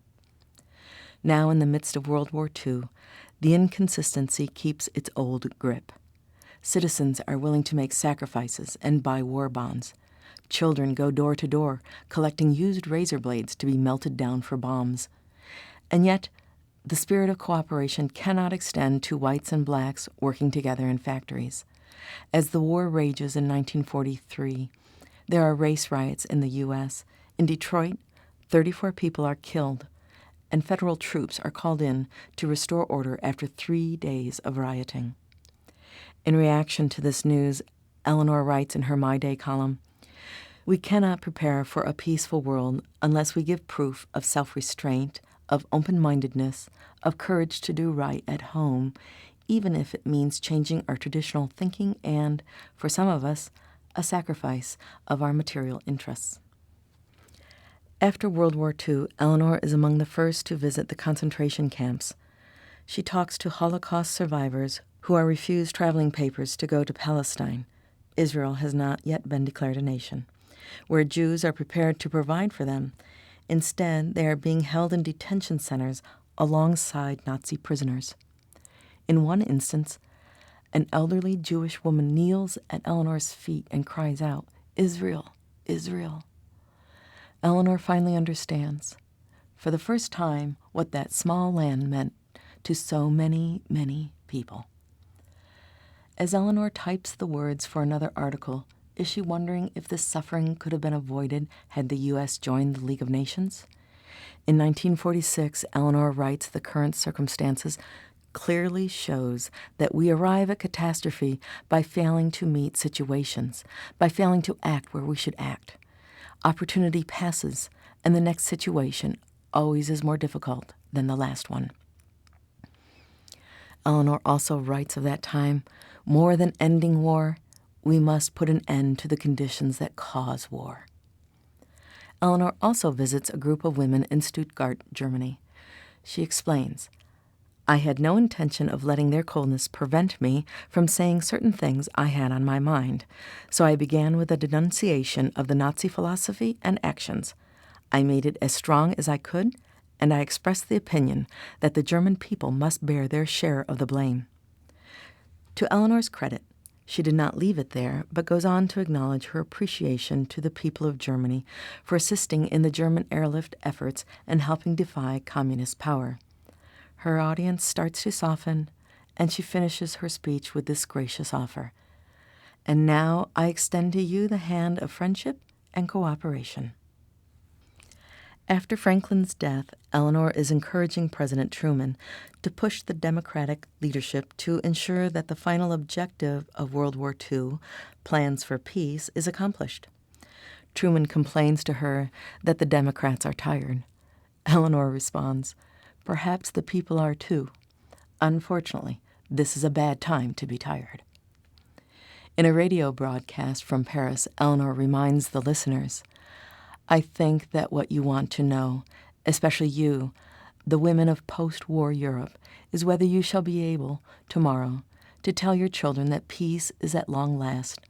Now, in the midst of World War II, the inconsistency keeps its old grip. Citizens are willing to make sacrifices and buy war bonds. Children go door to door, collecting used razor blades to be melted down for bombs. And yet, the spirit of cooperation cannot extend to whites and blacks working together in factories. As the war rages in 1943, there are race riots in the U.S. In Detroit, 34 people are killed, and federal troops are called in to restore order after 3 days of rioting. In reaction to this news, Eleanor writes in her My Day column, "We cannot prepare for a peaceful world unless we give proof of self-restraint, of open-mindedness, of courage to do right at home, even if it means changing our traditional thinking and, for some of us, a sacrifice of our material interests." After World War II, Eleanor is among the first to visit the concentration camps. She talks to Holocaust survivors who are refused traveling papers to go to Palestine. Israel has not yet been declared a nation, where Jews are prepared to provide for them. Instead, they are being held in detention centers alongside Nazi prisoners. In one instance, an elderly Jewish woman kneels at Eleanor's feet and cries out, "Israel, Israel." Eleanor finally understands, for the first time, what that small land meant to so many, many people. As Eleanor types the words for another article, is she wondering if this suffering could have been avoided had the U.S. joined the League of Nations? In 1946, Eleanor writes the current circumstances clearly shows that we arrive at catastrophe by failing to meet situations, by failing to act where we should act. Opportunity passes, and the next situation always is more difficult than the last one. Eleanor also writes of that time, "More than ending war, we must put an end to the conditions that cause war." Eleanor also visits a group of women in Stuttgart, Germany. She explains, "I had no intention of letting their coldness prevent me from saying certain things I had on my mind, so I began with a denunciation of the Nazi philosophy and actions. I made it as strong as I could, and I expressed the opinion that the German people must bear their share of the blame." To Eleanor's credit, she did not leave it there, but goes on to acknowledge her appreciation to the people of Germany for assisting in the German airlift efforts and helping defy communist power. Her audience starts to soften, and she finishes her speech with this gracious offer. "And now I extend to you the hand of friendship and cooperation." After Franklin's death, Eleanor is encouraging President Truman to push the Democratic leadership to ensure that the final objective of World War II, plans for peace, is accomplished. Truman complains to her that the Democrats are tired. Eleanor responds, "Perhaps the people are too. Unfortunately, this is a bad time to be tired." In a radio broadcast from Paris, Eleanor reminds the listeners, "I think that what you want to know, especially you, the women of post-war Europe, is whether you shall be able, tomorrow, to tell your children that peace is at long last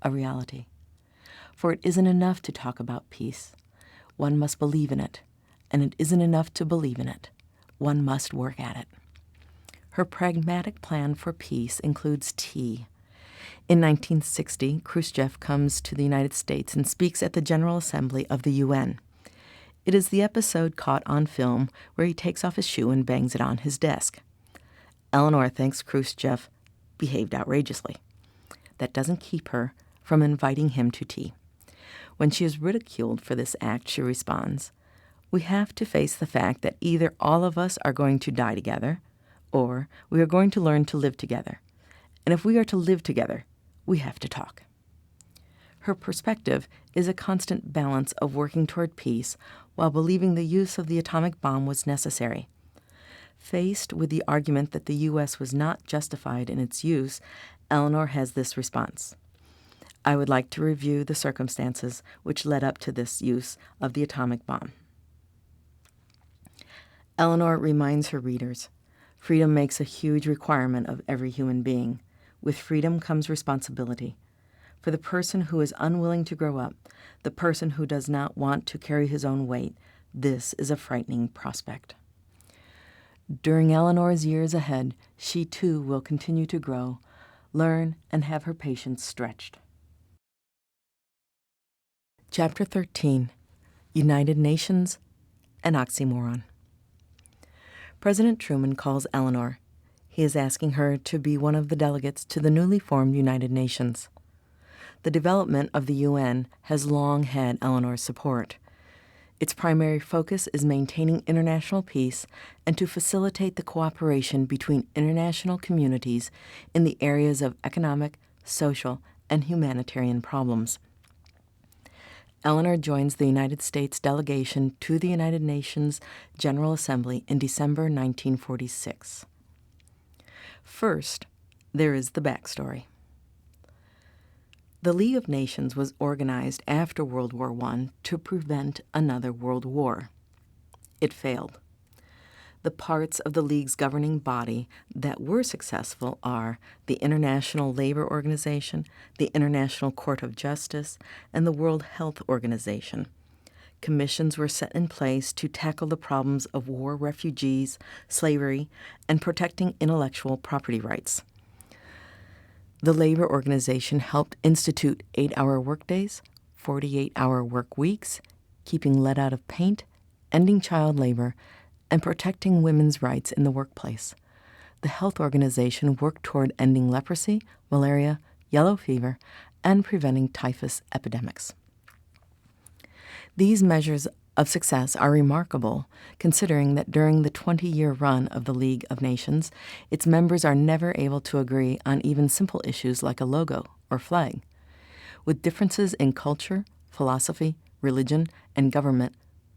a reality. For it isn't enough to talk about peace. One must believe in it, and it isn't enough to believe in it. One must work at it." Her pragmatic plan for peace includes tea. In 1960, Khrushchev comes to the United States and speaks at the General Assembly of the UN. It is the episode caught on film where he takes off his shoe and bangs it on his desk. Eleanor thinks Khrushchev behaved outrageously. That doesn't keep her from inviting him to tea. When she is ridiculed for this act, she responds, "We have to face the fact that either all of us are going to die together, or we are going to learn to live together. And if we are to live together, we have to talk." Her perspective is a constant balance of working toward peace while believing the use of the atomic bomb was necessary. Faced with the argument that the U.S. was not justified in its use, Eleanor has this response: "I would like to review the circumstances which led up to this use of the atomic bomb." Eleanor reminds her readers, freedom makes a huge requirement of every human being. With freedom comes responsibility. For the person who is unwilling to grow up, the person who does not want to carry his own weight, this is a frightening prospect. During Eleanor's years ahead, she too will continue to grow, learn, and have her patience stretched. Chapter 13, United Nations, an oxymoron. President Truman calls Eleanor. He is asking her to be one of the delegates to the newly formed United Nations. The development of the UN has long had Eleanor's support. Its primary focus is maintaining international peace and to facilitate the cooperation between international communities in the areas of economic, social, and humanitarian problems. Eleanor joins the United States delegation to the United Nations General Assembly in December 1946. First, there is the backstory. The League of Nations was organized after World War I to prevent another world war. It failed. The parts of the League's governing body that were successful are the International Labor Organization, the International Court of Justice, and the World Health Organization. Commissions were set in place to tackle the problems of war, refugees, slavery, and protecting intellectual property rights. The Labor Organization helped institute 8-hour workdays, 48-hour work weeks, keeping lead out of paint, ending child labor, and protecting women's rights in the workplace. The Health Organization worked toward ending leprosy, malaria, yellow fever, and preventing typhus epidemics. These measures of success are remarkable, considering that during the 20-year run of the League of Nations, its members are never able to agree on even simple issues like a logo or flag. With differences in culture, philosophy, religion, and government,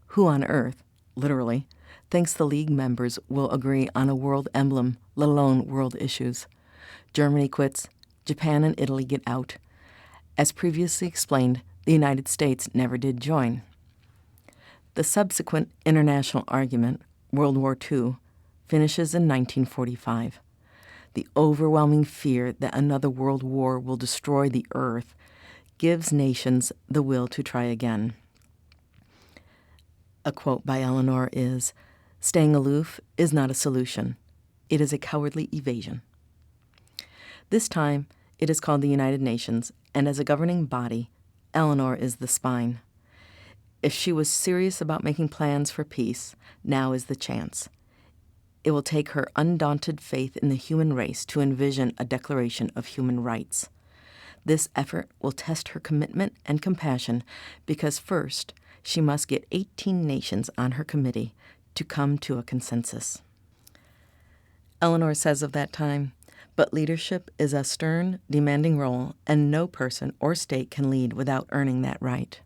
who on earth, literally, thinks the League members will agree on a world emblem, let alone world issues? Germany quits, Japan and Italy get out. As previously explained, the United States never did join. The subsequent international argument, World War II, finishes in 1945. The overwhelming fear that another world war will destroy the earth gives nations the will to try again. A quote by Eleanor is, "Staying aloof is not a solution. It is a cowardly evasion." This time, it is called the United Nations, and as a governing body, Eleanor is the spine. If she was serious about making plans for peace, now is the chance. It will take her undaunted faith in the human race to envision a declaration of human rights. This effort will test her commitment and compassion because first, she must get 18 nations on her committee to come to a consensus. Eleanor says of that time, "But leadership is a stern, demanding role, and no person or state can lead without earning that right."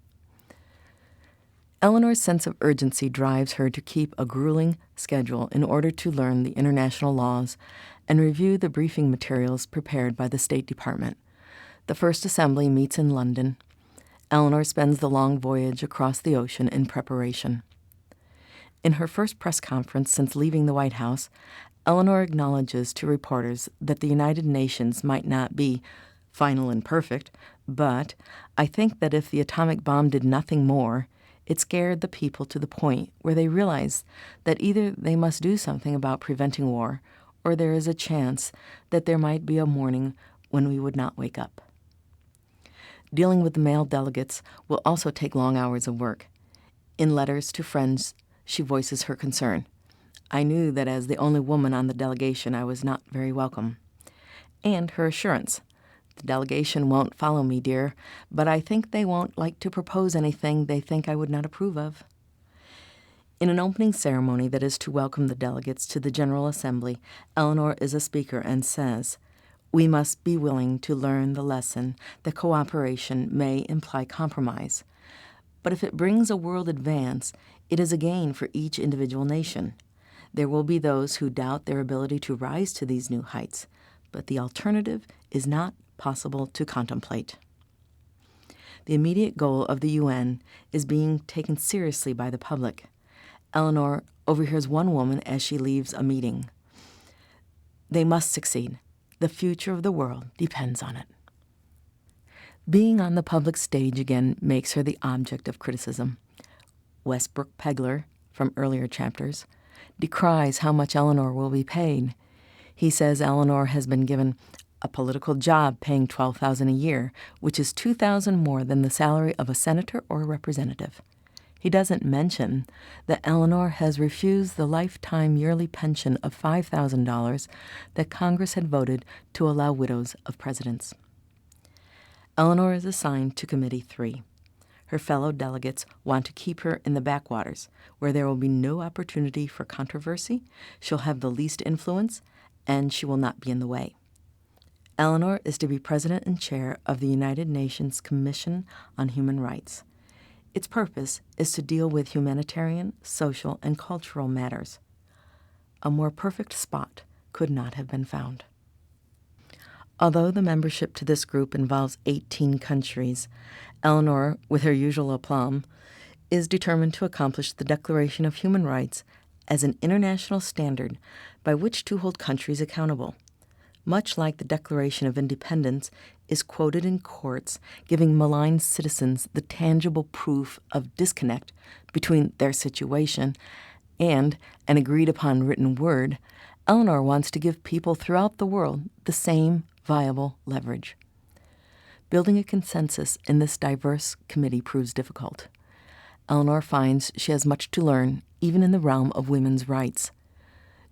Eleanor's sense of urgency drives her to keep a grueling schedule in order to learn the international laws and review the briefing materials prepared by the State Department. The first assembly meets in London. Eleanor spends the long voyage across the ocean in preparation. In her first press conference since leaving the White House, Eleanor acknowledges to reporters that the United Nations might not be final and perfect, but "I think that if the atomic bomb did nothing more, it scared the people to the point where they realized that either they must do something about preventing war, or there is a chance that there might be a morning when we would not wake up." Dealing with the male delegates will also take long hours of work. In letters to friends, she voices her concern. "I knew that as the only woman on the delegation, I was not very welcome." And her assurance, "The delegation won't follow me, dear, but I think they won't like to propose anything they think I would not approve of." In an opening ceremony that is to welcome the delegates to the General Assembly, Eleanor is a speaker and says, "We must be willing to learn the lesson that cooperation may imply compromise. But if it brings a world advance, it is a gain for each individual nation. There will be those who doubt their ability to rise to these new heights, but the alternative is not possible to contemplate." The immediate goal of the UN is being taken seriously by the public. Eleanor overhears one woman as she leaves a meeting. "They must succeed. The future of the world depends on it." Being on the public stage again makes her the object of criticism. Westbrook Pegler, from earlier chapters, decries how much Eleanor will be paid. He says Eleanor has been given a political job paying $12,000 a year, which is $2,000 more than the salary of a senator or a representative. He doesn't mention that Eleanor has refused the lifetime yearly pension of $5,000 that Congress had voted to allow widows of presidents. Eleanor is assigned to Committee 3. Her fellow delegates want to keep her in the backwaters, where there will be no opportunity for controversy, she'll have the least influence, and she will not be in the way. Eleanor is to be president and chair of the United Nations Commission on Human Rights. Its purpose is to deal with humanitarian, social, and cultural matters. A more perfect spot could not have been found. Although the membership to this group involves 18 countries, Eleanor, with her usual aplomb, is determined to accomplish the Declaration of Human Rights as an international standard by which to hold countries accountable. Much like the Declaration of Independence is quoted in courts, giving maligned citizens the tangible proof of disconnect between their situation and an agreed-upon written word, Eleanor wants to give people throughout the world the same viable leverage. Building a consensus in this diverse committee proves difficult. Eleanor finds she has much to learn, even in the realm of women's rights.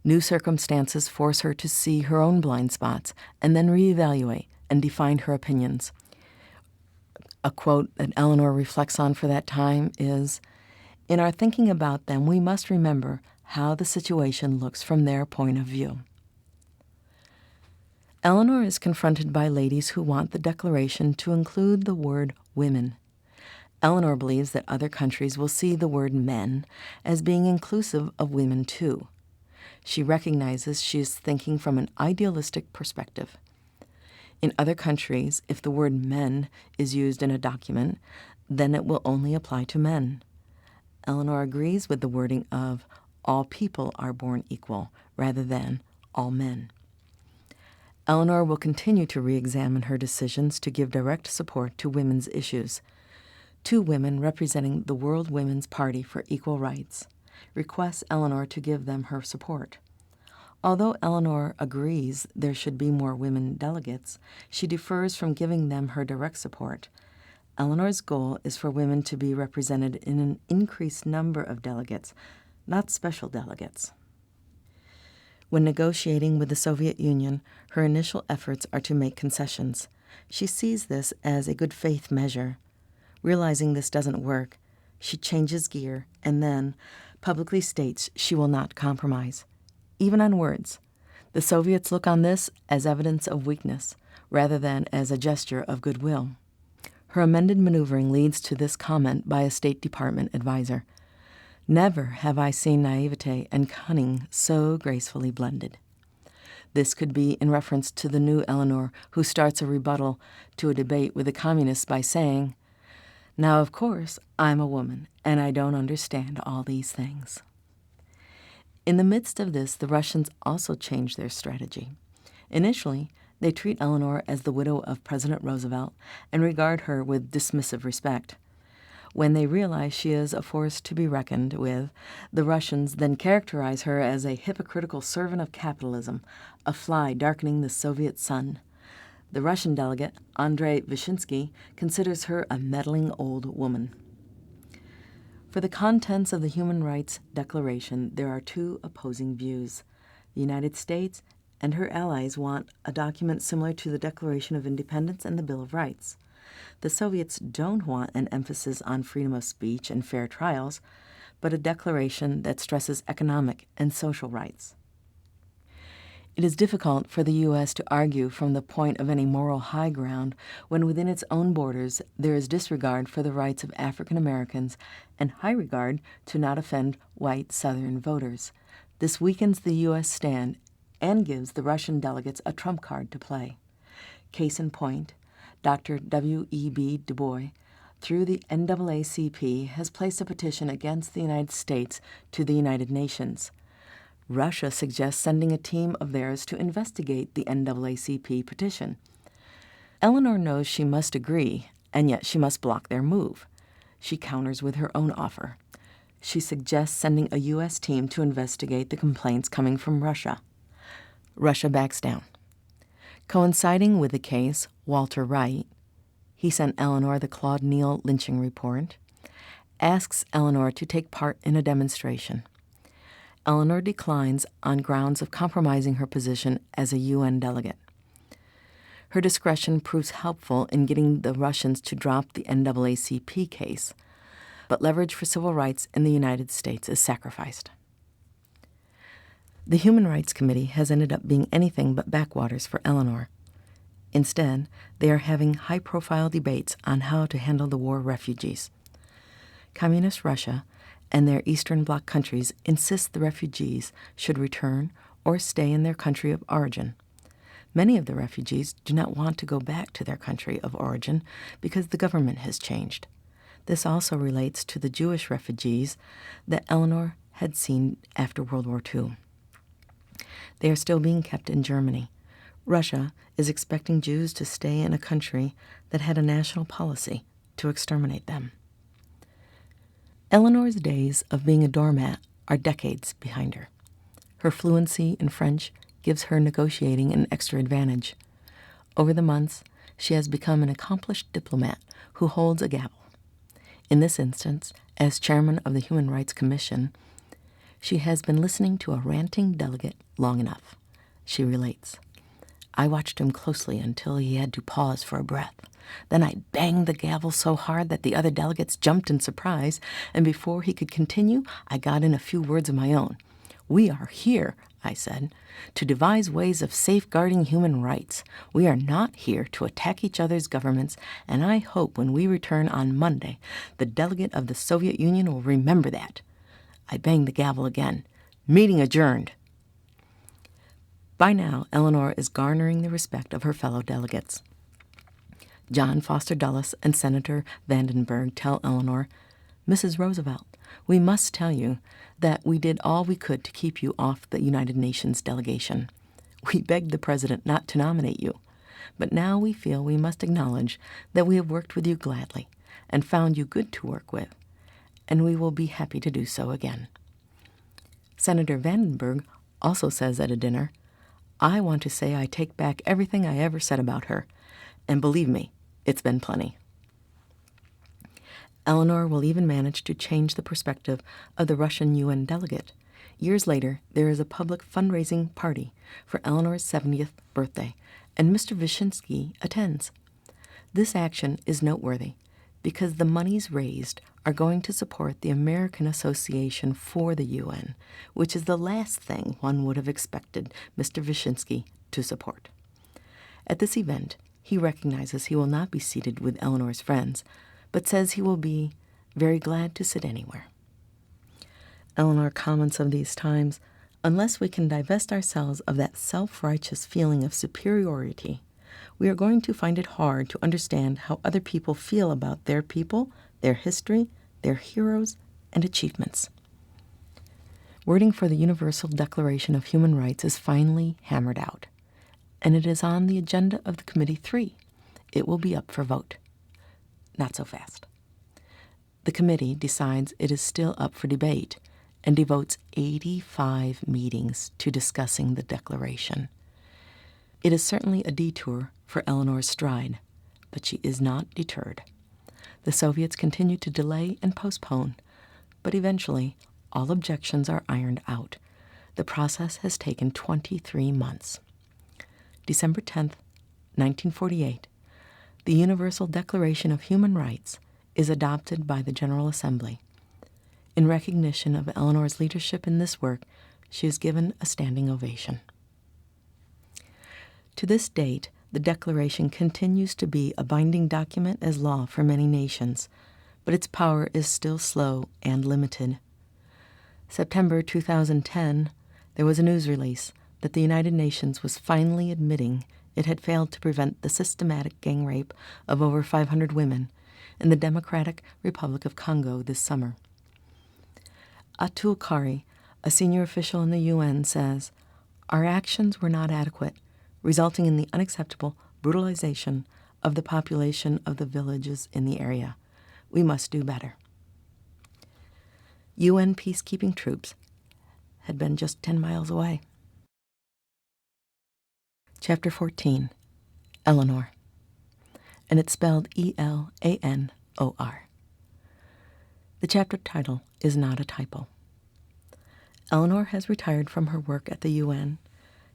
New circumstances force her to see her own blind spots and then reevaluate and define her opinions. A quote that Eleanor reflects on for that time is, "In our thinking about them, we must remember how the situation looks from their point of view." Eleanor is confronted by ladies who want the declaration to include the word women. Eleanor believes that other countries will see the word men as being inclusive of women too. She recognizes she is thinking from an idealistic perspective. In other countries, if the word men is used in a document, then it will only apply to men. Eleanor agrees with the wording of all people are born equal rather than all men. Eleanor will continue to re-examine her decisions to give direct support to women's issues. Two women representing the World Women's Party for Equal Rights requests Eleanor to give them her support. Although Eleanor agrees there should be more women delegates, she defers from giving them her direct support. Eleanor's goal is for women to be represented in an increased number of delegates, not special delegates. When negotiating with the Soviet Union, her initial efforts are to make concessions. She sees this as a good faith measure. Realizing this doesn't work, she changes gear and then publicly states she will not compromise, even on words. The Soviets look on this as evidence of weakness rather than as a gesture of goodwill. Her amended maneuvering leads to this comment by a State Department advisor: "Never have I seen naivete and cunning so gracefully blended." This could be in reference to the new Eleanor, who starts a rebuttal to a debate with the communists by saying, "Now, of course, I'm a woman, and I don't understand all these things." In the midst of this, the Russians also change their strategy. Initially, they treat Eleanor as the widow of President Roosevelt and regard her with dismissive respect. When they realize she is a force to be reckoned with, the Russians then characterize her as a hypocritical servant of capitalism, a fly darkening the Soviet sun. The Russian delegate, Andrei Vyshinsky, considers her a meddling old woman. For the contents of the Human Rights Declaration, there are two opposing views. The United States and her allies want a document similar to the Declaration of Independence and the Bill of Rights. The Soviets don't want an emphasis on freedom of speech and fair trials, but a declaration that stresses economic and social rights. It is difficult for the U.S. to argue from the point of any moral high ground when within its own borders there is disregard for the rights of African Americans and high regard to not offend white Southern voters. This weakens the U.S. stand and gives the Russian delegates a trump card to play. Case in point, Dr. W.E.B. Du Bois, through the NAACP, has placed a petition against the United States to the United Nations. Russia suggests sending a team of theirs to investigate the NAACP petition. Eleanor knows she must agree, and yet she must block their move. She counters with her own offer. She suggests sending a U.S. team to investigate the complaints coming from Russia. Russia backs down. Coinciding with the case, Walter Wright, he sent Eleanor the Claude Neal lynching report, asks Eleanor to take part in a demonstration. Eleanor declines on grounds of compromising her position as a UN delegate. Her discretion proves helpful in getting the Russians to drop the NAACP case, but leverage for civil rights in the United States is sacrificed. The Human Rights Committee has ended up being anything but backwaters for Eleanor. Instead, they are having high-profile debates on how to handle the war refugees. Communist Russia and their Eastern Bloc countries insist the refugees should return or stay in their country of origin. Many of the refugees do not want to go back to their country of origin because the government has changed. This also relates to the Jewish refugees that Eleanor had seen after World War II. They are still being kept in Germany. Russia is expecting Jews to stay in a country that had a national policy to exterminate them. Eleanor's days of being a doormat are decades behind her. Her fluency in French gives her negotiating an extra advantage. Over the months, she has become an accomplished diplomat who holds a gavel. In this instance, as chairman of the Human Rights Commission, she has been listening to a ranting delegate long enough. She relates, "I watched him closely until he had to pause for a breath. Then I banged the gavel so hard that the other delegates jumped in surprise, and before he could continue, I got in a few words of my own. 'We are here,' I said, 'to devise ways of safeguarding human rights. We are not here to attack each other's governments, and I hope when we return on Monday, the delegate of the Soviet Union will remember that.' I banged the gavel again. 'Meeting adjourned.'" By now, Eleanor is garnering the respect of her fellow delegates. John Foster Dulles and Senator Vandenberg tell Eleanor, "Mrs. Roosevelt, we must tell you that we did all we could to keep you off the United Nations delegation. We begged the president not to nominate you, but now we feel we must acknowledge that we have worked with you gladly and found you good to work with, and we will be happy to do so again." Senator Vandenberg also says at a dinner, "I want to say I take back everything I ever said about her, and believe me, it's been plenty." Eleanor will even manage to change the perspective of the Russian UN delegate. Years later, there is a public fundraising party for Eleanor's 70th birthday, and Mr. Wyszynski attends. This action is noteworthy because the monies raised are going to support the American Association for the UN, which is the last thing one would have expected Mr. Wyszynski to support. At this event, he recognizes he will not be seated with Eleanor's friends, but says he will be very glad to sit anywhere. Eleanor comments of these times, "Unless we can divest ourselves of that self-righteous feeling of superiority, we are going to find it hard to understand how other people feel about their people, their history, their heroes, and achievements." Wording for the Universal Declaration of Human Rights is finally hammered out, and it is on the agenda of the Committee 3. It will be up for vote. Not so fast. The committee decides it is still up for debate and devotes 85 meetings to discussing the declaration. It is certainly a detour for Eleanor's stride, but she is not deterred. The Soviets continue to delay and postpone, but eventually all objections are ironed out. The process has taken 23 months. December 10th, 1948, the Universal Declaration of Human Rights is adopted by the General Assembly. In recognition of Eleanor's leadership in this work, she is given a standing ovation. To this date, the Declaration continues to be a binding document as law for many nations, but its power is still slow and limited. September 2010, there was a news release that the United Nations was finally admitting it had failed to prevent the systematic gang rape of over 500 women in the Democratic Republic of Congo this summer. Atul Khare, a senior official in the UN, says, "Our actions were not adequate, resulting in the unacceptable brutalization of the population of the villages in the area. We must do better." UN peacekeeping troops had been just 10 miles away. Chapter 14, Eleanor, and it's spelled Elanor. The chapter title is not a typo. Eleanor has retired from her work at the UN.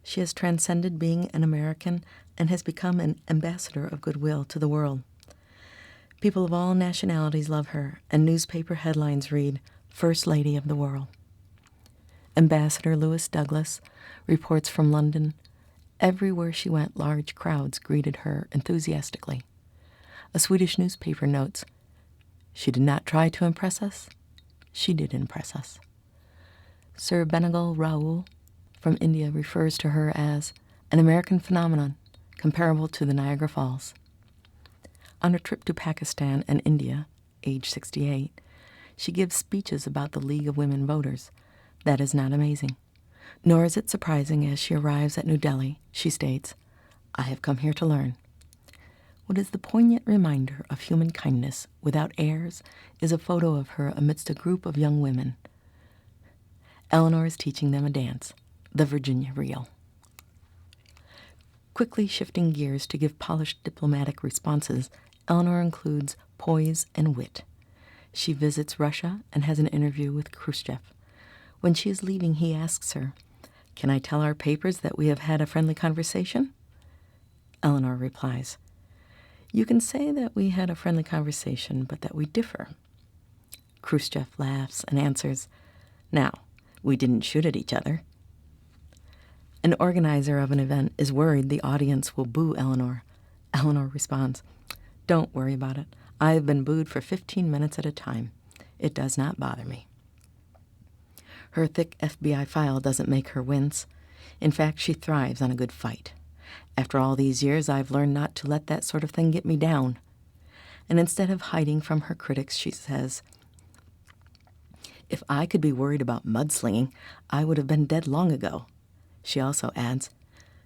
She has transcended being an American and has become an ambassador of goodwill to the world. People of all nationalities love her, and newspaper headlines read, First Lady of the World. Ambassador Lewis Douglas reports from London, everywhere she went, large crowds greeted her enthusiastically. A Swedish newspaper notes, she did not try to impress us, she did impress us. Sir Benegal Raoul from India refers to her as an American phenomenon comparable to the Niagara Falls. On a trip to Pakistan and India, age 68, she gives speeches about the League of Women Voters. That is not amazing. Nor is it surprising as she arrives at New Delhi, she states, I have come here to learn. What is the poignant reminder of human kindness without airs is a photo of her amidst a group of young women. Eleanor is teaching them a dance, the Virginia Reel. Quickly shifting gears to give polished diplomatic responses, Eleanor includes poise and wit. She visits Russia and has an interview with Khrushchev. When she is leaving, he asks her, Can I tell our papers that we have had a friendly conversation? Eleanor replies, You can say that we had a friendly conversation, but that we differ. Khrushchev laughs and answers, Now, we didn't shoot at each other. An organizer of an event is worried the audience will boo Eleanor. Eleanor responds, Don't worry about it. I have been booed for 15 minutes at a time. It does not bother me. Her thick FBI file doesn't make her wince. In fact, she thrives on a good fight. After all these years, I've learned not to let that sort of thing get me down. And instead of hiding from her critics, she says, If I could be worried about mudslinging, I would have been dead long ago. She also adds,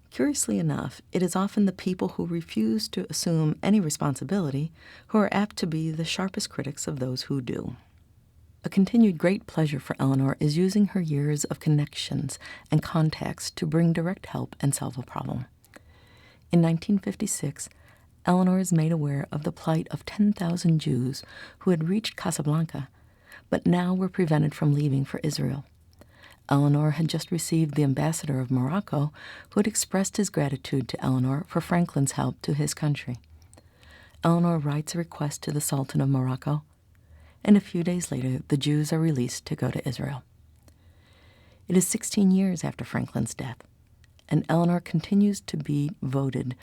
Curiously enough, it is often the people who refuse to assume any responsibility who are apt to be the sharpest critics of those who do. A continued great pleasure for Eleanor is using her years of connections and contacts to bring direct help and solve a problem. In 1956, Eleanor is made aware of the plight of 10,000 Jews who had reached Casablanca, but now were prevented from leaving for Israel. Eleanor had just received the ambassador of Morocco, who had expressed his gratitude to Eleanor for Franklin's help to his country. Eleanor writes a request to the Sultan of Morocco, and a few days later the Jews are released to go to Israel. It is 16 years after Franklin's death, and Eleanor continues to be voted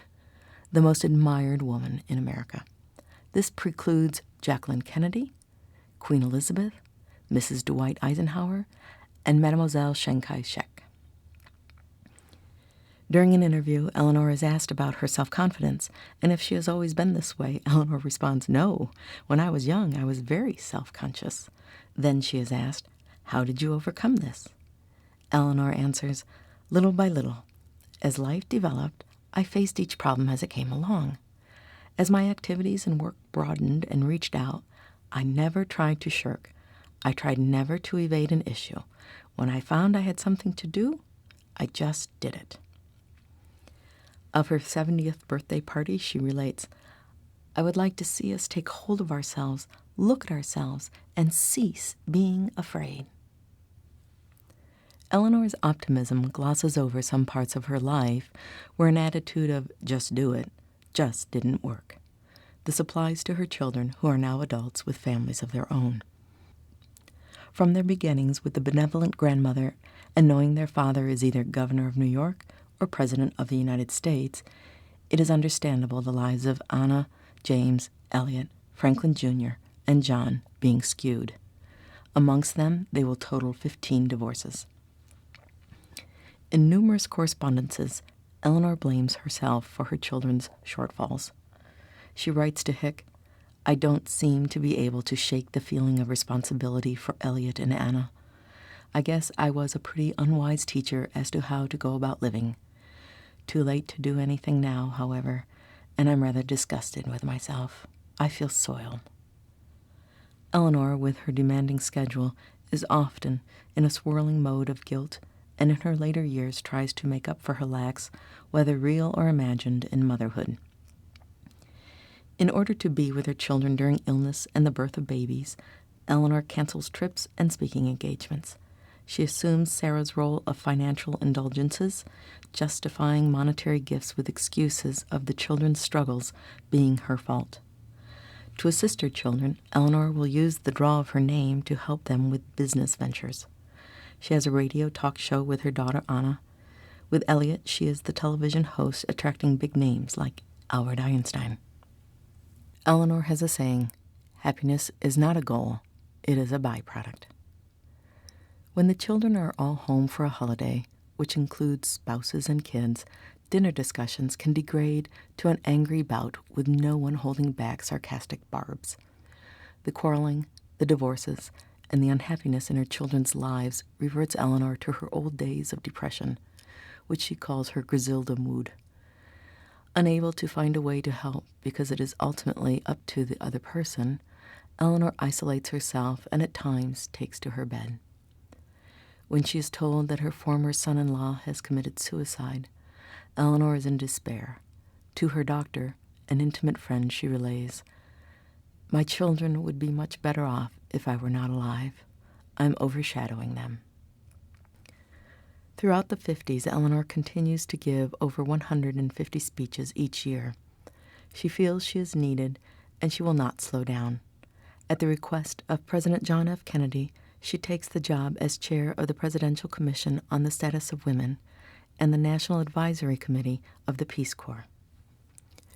the most admired woman in America. This precludes Jacqueline Kennedy, Queen Elizabeth, Mrs. Dwight Eisenhower, and Mademoiselle Chiang Kai-shek. During an interview, Eleanor is asked about her self-confidence, and if she has always been this way, Eleanor responds, No, when I was young, I was very self-conscious. Then she is asked, How did you overcome this? Eleanor answers, Little by little. As life developed, I faced each problem as it came along. As my activities and work broadened and reached out, I never tried to shirk. I tried never to evade an issue. When I found I had something to do, I just did it. Of her 70th birthday party, she relates, I would like to see us take hold of ourselves, look at ourselves, and cease being afraid. Eleanor's optimism glosses over some parts of her life where an attitude of just do it just didn't work. This applies to her children who are now adults with families of their own. From their beginnings with the benevolent grandmother and knowing their father is either governor of New York or president of the United States, it is understandable the lives of Anna, James, Elliot, Franklin Jr., and John being skewed. Amongst them, they will total 15 divorces. In numerous correspondences, Eleanor blames herself for her children's shortfalls. She writes to Hick, I don't seem to be able to shake the feeling of responsibility for Elliot and Anna. I guess I was a pretty unwise teacher as to how to go about living. Too late to do anything now, however, and I'm rather disgusted with myself. I feel soiled. Eleanor, with her demanding schedule, is often in a swirling mode of guilt, and in her later years tries to make up for her lacks, whether real or imagined, in motherhood. In order to be with her children during illness and the birth of babies, Eleanor cancels trips and speaking engagements. She assumes Sarah's role of financial indulgences, justifying monetary gifts with excuses of the children's struggles being her fault. To assist her children, Eleanor will use the draw of her name to help them with business ventures. She has a radio talk show with her daughter Anna. With Elliot, she is the television host attracting big names like Albert Einstein. Eleanor has a saying, "Happiness is not a goal, it is a byproduct." When the children are all home for a holiday, which includes spouses and kids, dinner discussions can degrade to an angry bout with no one holding back sarcastic barbs. The quarreling, the divorces, and the unhappiness in her children's lives reverts Eleanor to her old days of depression, which she calls her Griselda mood. Unable to find a way to help because it is ultimately up to the other person, Eleanor isolates herself and at times takes to her bed. When she is told that her former son-in-law has committed suicide, Eleanor is in despair. To her doctor, an intimate friend, she relays, "My children would be much better off if I were not alive. I'm overshadowing them." Throughout the 50s, Eleanor continues to give over 150 speeches each year. She feels she is needed, and she will not slow down. At the request of President John F. Kennedy, she takes the job as chair of the Presidential Commission on the Status of Women and the National Advisory Committee of the Peace Corps.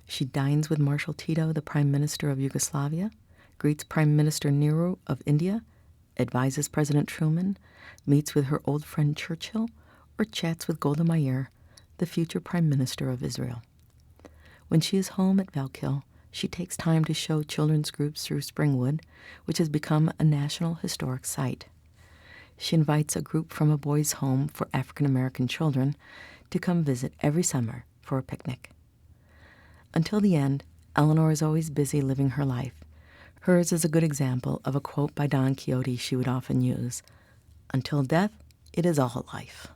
She dines with Marshal Tito, the Prime Minister of Yugoslavia, greets Prime Minister Nehru of India, advises President Truman, meets with her old friend Churchill, or chats with Golda Meir, the future Prime Minister of Israel. When she is home at Valkill, she takes time to show children's groups through Springwood, which has become a National Historic Site. She invites a group from a boys' home for African American children to come visit every summer for a picnic. Until the end, Eleanor is always busy living her life. Hers is a good example of a quote by Don Quixote she would often use, "Until death, it is all life."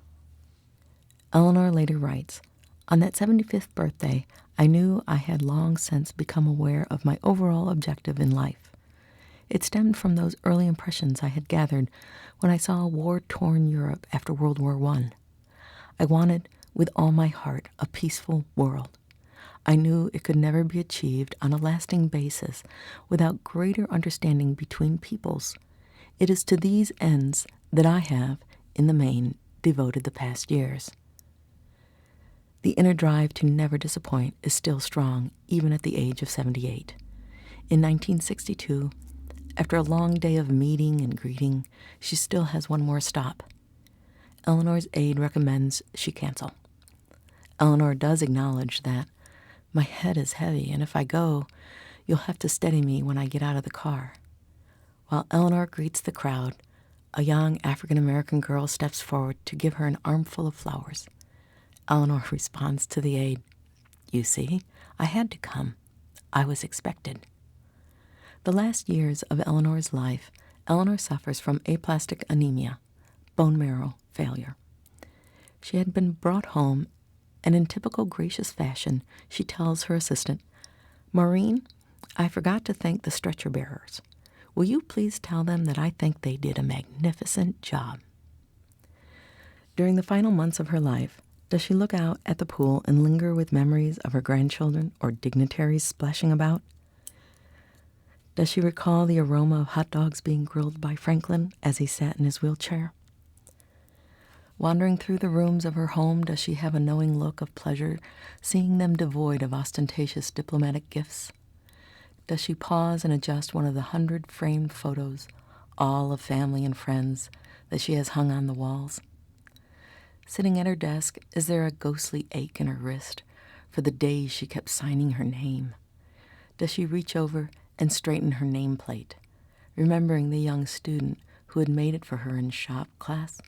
Eleanor later writes, "On that 75th birthday, I knew I had long since become aware of my overall objective in life. It stemmed from those early impressions I had gathered when I saw war-torn Europe after World War I. I wanted, with all my heart, a peaceful world. I knew it could never be achieved on a lasting basis without greater understanding between peoples. It is to these ends that I have, in the main, devoted the past years." The inner drive to never disappoint is still strong, even at the age of 78. In 1962, after a long day of meeting and greeting, she still has one more stop. Eleanor's aide recommends she cancel. Eleanor does acknowledge that, "My head is heavy, and if I go, you'll have to steady me when I get out of the car." While Eleanor greets the crowd, a young African-American girl steps forward to give her an armful of flowers. Eleanor responds to the aide, "You see, I had to come. I was expected." The last years of Eleanor's life, Eleanor suffers from aplastic anemia, bone marrow failure. She had been brought home, and in typical gracious fashion, she tells her assistant, "Maureen, I forgot to thank the stretcher bearers. Will you please tell them that I think they did a magnificent job?" During the final months of her life, does she look out at the pool and linger with memories of her grandchildren or dignitaries splashing about? Does she recall the aroma of hot dogs being grilled by Franklin as he sat in his wheelchair? Wandering through the rooms of her home, does she have a knowing look of pleasure, seeing them devoid of ostentatious diplomatic gifts? Does she pause and adjust one of the 100 framed photos, all of family and friends, that she has hung on the walls? Sitting at her desk, is there a ghostly ache in her wrist for the days she kept signing her name? Does she reach over and straighten her nameplate, remembering the young student who had made it for her in shop class?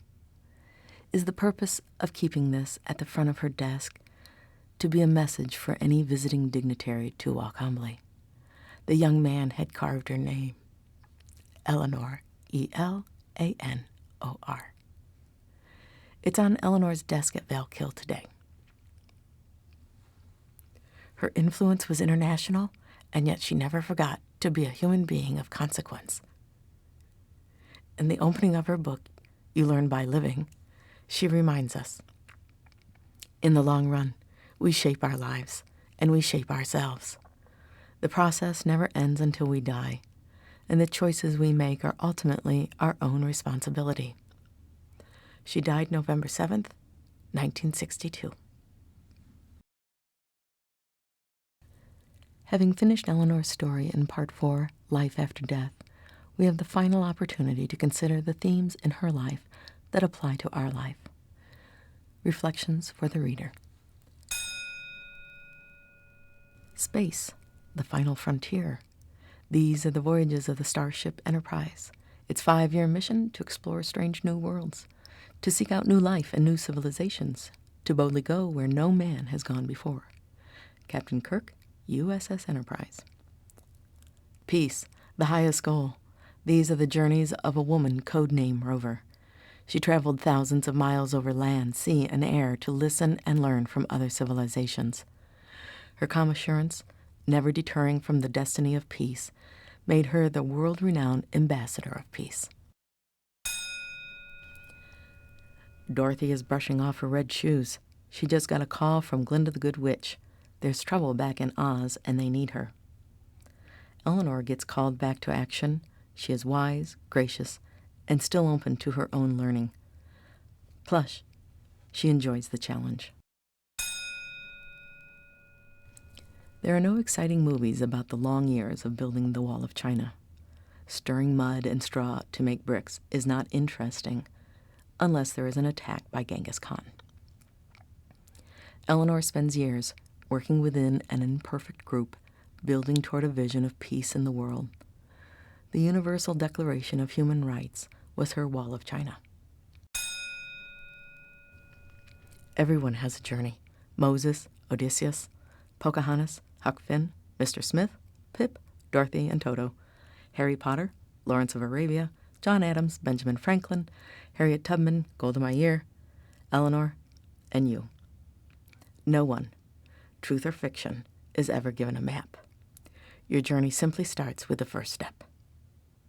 Is the purpose of keeping this at the front of her desk to be a message for any visiting dignitary to walk humbly? The young man had carved her name, Eleanor, Elanor. It's on Eleanor's desk at Valkill today. Her influence was international, and yet she never forgot to be a human being of consequence. In the opening of her book, You learn by living. She reminds us. In the long run, we shape our lives, and we shape ourselves. The process never ends until we die, and the choices we make are ultimately our own responsibility. She died November 7th, 1962. Having finished Eleanor's story in Part 4, Life After Death, we have the final opportunity to consider the themes in her life that apply to our life. Reflections for the reader. Space, the final frontier. These are the voyages of the Starship Enterprise, its 5-year mission to explore strange new worlds, to seek out new life and new civilizations, to boldly go where no man has gone before. Captain Kirk, USS Enterprise. Peace, the highest goal. These are the journeys of a woman codename Rover. She traveled thousands of miles over land, sea, and air to listen and learn from other civilizations. Her calm assurance, never deterring from the destiny of peace, made her the world-renowned ambassador of peace. Dorothy is brushing off her red shoes. She just got a call from Glinda the Good Witch. There's trouble back in Oz, and they need her. Eleanor gets called back to action. She is wise, gracious, and still open to her own learning. Plus, she enjoys the challenge. There are no exciting movies about the long years of building the Wall of China. Stirring mud and straw to make bricks is not interesting unless there is an attack by Genghis Khan. Eleanor spends years working within an imperfect group, building toward a vision of peace in the world. The Universal Declaration of Human Rights was her Wall of China. Everyone has a journey. Moses, Odysseus, Pocahontas, Huck Finn, Mr. Smith, Pip, Dorothy, and Toto, Harry Potter, Lawrence of Arabia, John Adams, Benjamin Franklin, Harriet Tubman, Golda Meir, Eleanor, and you. No one, truth or fiction, is ever given a map. Your journey simply starts with the first step.